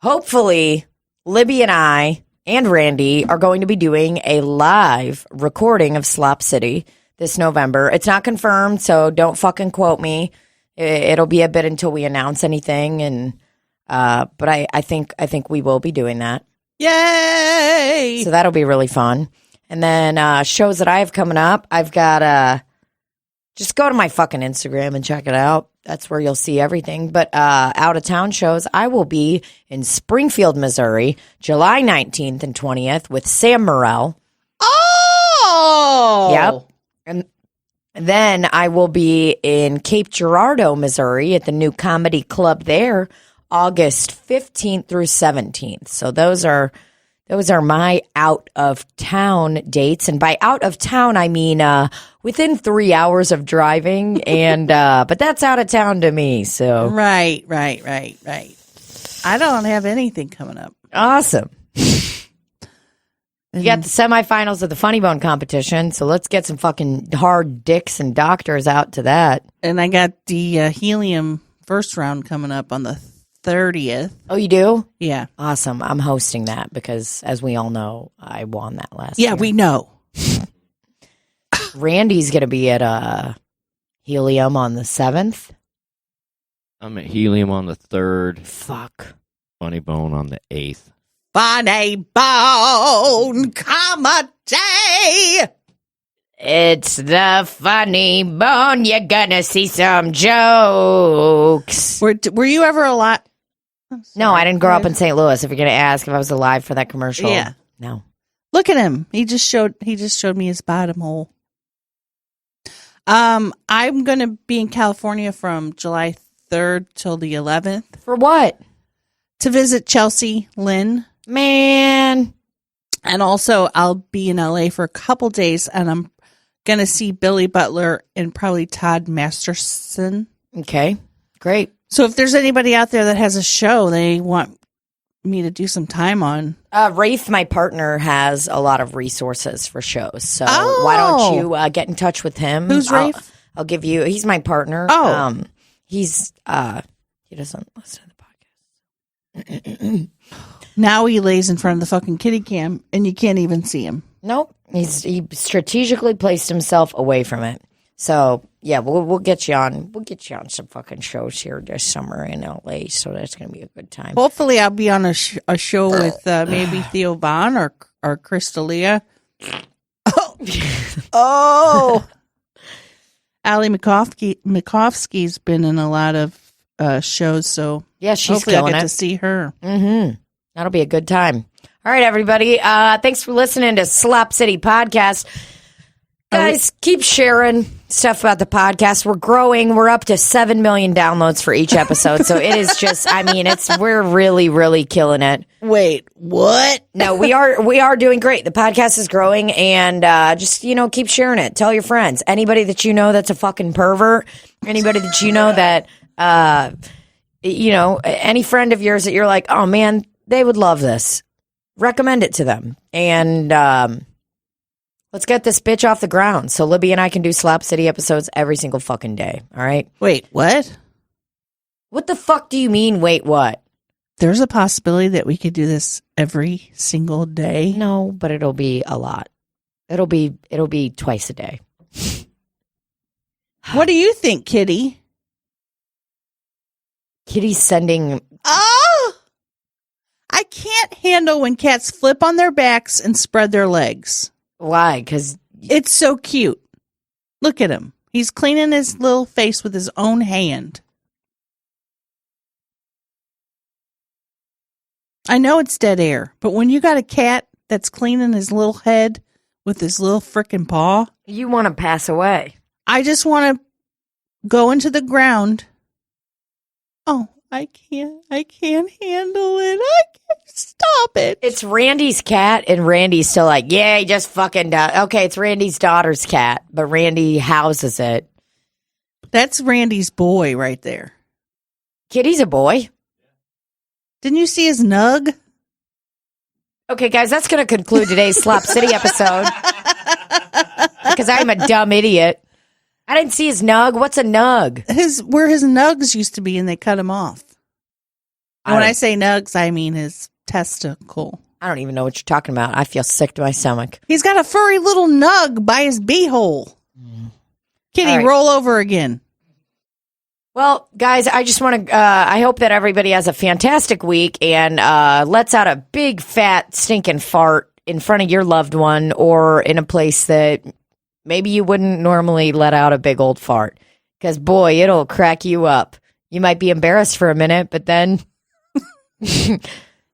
hopefully Libbie and I and Randy are going to be doing a live recording of Slop City this November. It's not confirmed, so don't fucking quote me. It'll be a bit until we announce anything, and but I think we will be doing that. Yay! So that'll be really fun. And then shows that I have coming up, I've got just go to my fucking Instagram and check it out. That's where you'll see everything. But out of town shows, I will be in Springfield, Missouri, July 19th and 20th with Sam Morrell. Oh! Yep. And then I will be in Cape Girardeau, Missouri at the new comedy club there, August 15th through 17th. So those are my out of town dates. And by out of town, I mean within 3 hours of driving. And but that's out of town to me. So Right. I don't have anything coming up. Awesome. You got the semifinals of the Funny Bone competition, so let's get some fucking hard dicks and doctors out to that. And I got the Helium first round coming up on the 30th. Oh, you do? Yeah. Awesome. I'm hosting that because, as we all know, I won that last year. Yeah, we know. Randy's going to be at Helium on the 7th. I'm at Helium on the 3rd. Fuck. Funny Bone on the 8th. Funny Bone comedy. It's the Funny Bone. You're gonna see some jokes. Were you ever alive? No, I didn't grow up in St. Louis. If you're gonna ask if I was alive for that commercial, Yeah. No. Look at him. He just showed me his bottom hole. I'm gonna be in California from July 3rd till the 11th For what? to visit Chelsea Lynn. Man. And also, I'll be in LA for a couple days, and I'm going to see Billy Butler and probably Todd Masterson. Okay, great. So if there's anybody out there that has a show they want me to do some time on. Rafe, my partner, has a lot of resources for shows. So why don't you get in touch with him? Who's Rafe? I'll give you, he's my partner. Oh. He doesn't listen to the podcast. Now he lays in front of the fucking kitty cam and you can't even see him. Nope. He strategically placed himself away from it. So yeah, we'll get you on. We'll get you on some fucking shows here this summer in LA. So that's gonna be a good time. Hopefully, I'll be on a show with maybe Theo Vaughn or Crystalia. Oh, Allie Makovsky's been in a lot of shows, so yeah, she's hopefully I'll killing get it. to see her. Mm-hmm. That'll be a good time. All right, everybody. Thanks for listening to Slop City Podcast. Guys, keep sharing stuff about the podcast. We're growing. We're up to 7 million downloads for each episode. So it is just, we're really, really killing it. Wait, what? No, we are doing great. The podcast is growing, and just, keep sharing it. Tell your friends. Anybody that you know that's a fucking pervert. Anybody that you know that, any friend of yours that you're like, oh man, they would love this. Recommend it to them. And, let's get this bitch off the ground so Libbie and I can do Slop City episodes every single fucking day. All right? Wait, what? What the fuck do you mean, wait, what? There's a possibility that we could do this every single day. No, but it'll be a lot. It'll be twice a day. What do you think, Kitty? Kitty's sending... Oh! I can't handle when cats flip on their backs and spread their legs. Why? Because it's so cute. Look at him. He's cleaning his little face with his own hand. I know it's dead air, but when you got a cat that's cleaning his little head with his little frickin' paw, you want to pass away. I just want to go into the ground. Oh, I can't handle it. I can't stop it. It's Randy's cat, and Randy's still like, yeah, he just fucking does. Okay, it's Randy's daughter's cat, but Randy houses it. That's Randy's boy right there. Kitty's a boy. Didn't you see his nug? Okay, guys, that's going to conclude today's Slop City episode. Because I'm a dumb idiot. I didn't see his nug. What's a nug? Where his nugs used to be, and they cut him off. And when I say nugs, I mean his testicle. I don't even know what you're talking about. I feel sick to my stomach. He's got a furry little nug by his beehole. Kitty, right. Roll over again. Well, guys, I just want to, I hope that everybody has a fantastic week and lets out a big, fat, stinking fart in front of your loved one or in a place that maybe you wouldn't normally let out a big old fart. Because, boy, it'll crack you up. You might be embarrassed for a minute, but then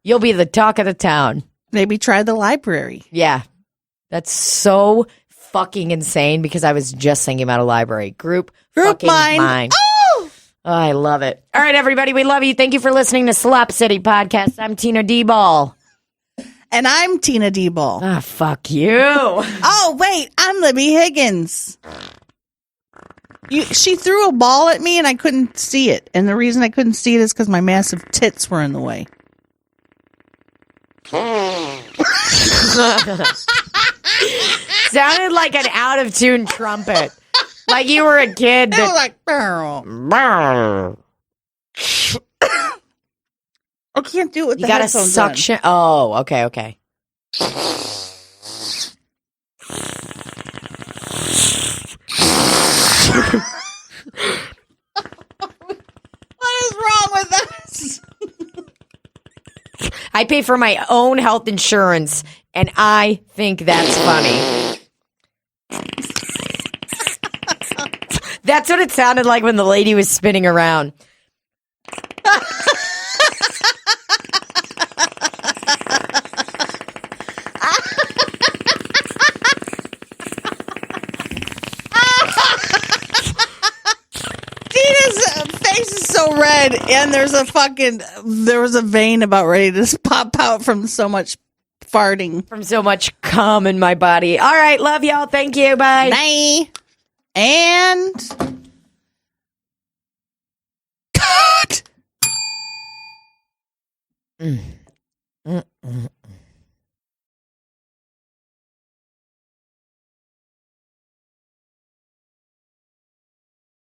you'll be the talk of the town. Maybe try the library. Yeah. That's so fucking insane because I was just thinking about a library. Group fucking mind. Oh, I love it. All right, everybody, we love you. Thank you for listening to Slop City Podcast. I'm Tina Dybal. And I'm Tina Dybal. Ah, fuck you. Oh, wait, I'm Libbie Higgins. She threw a ball at me and I couldn't see it. And the reason I couldn't see it is because my massive tits were in the way. Sounded like an out of tune trumpet. Like you were a kid. It was like, barrel. I can't do it with you the gotta headphones suction. Oh, okay. What is wrong with us? I pay for my own health insurance, and I think that's funny. That's what it sounded like when the lady was spinning around. So red, and there was a vein about ready to pop out from so much farting. From so much cum in my body. All right, love y'all. Thank you. Bye. Bye. And cut.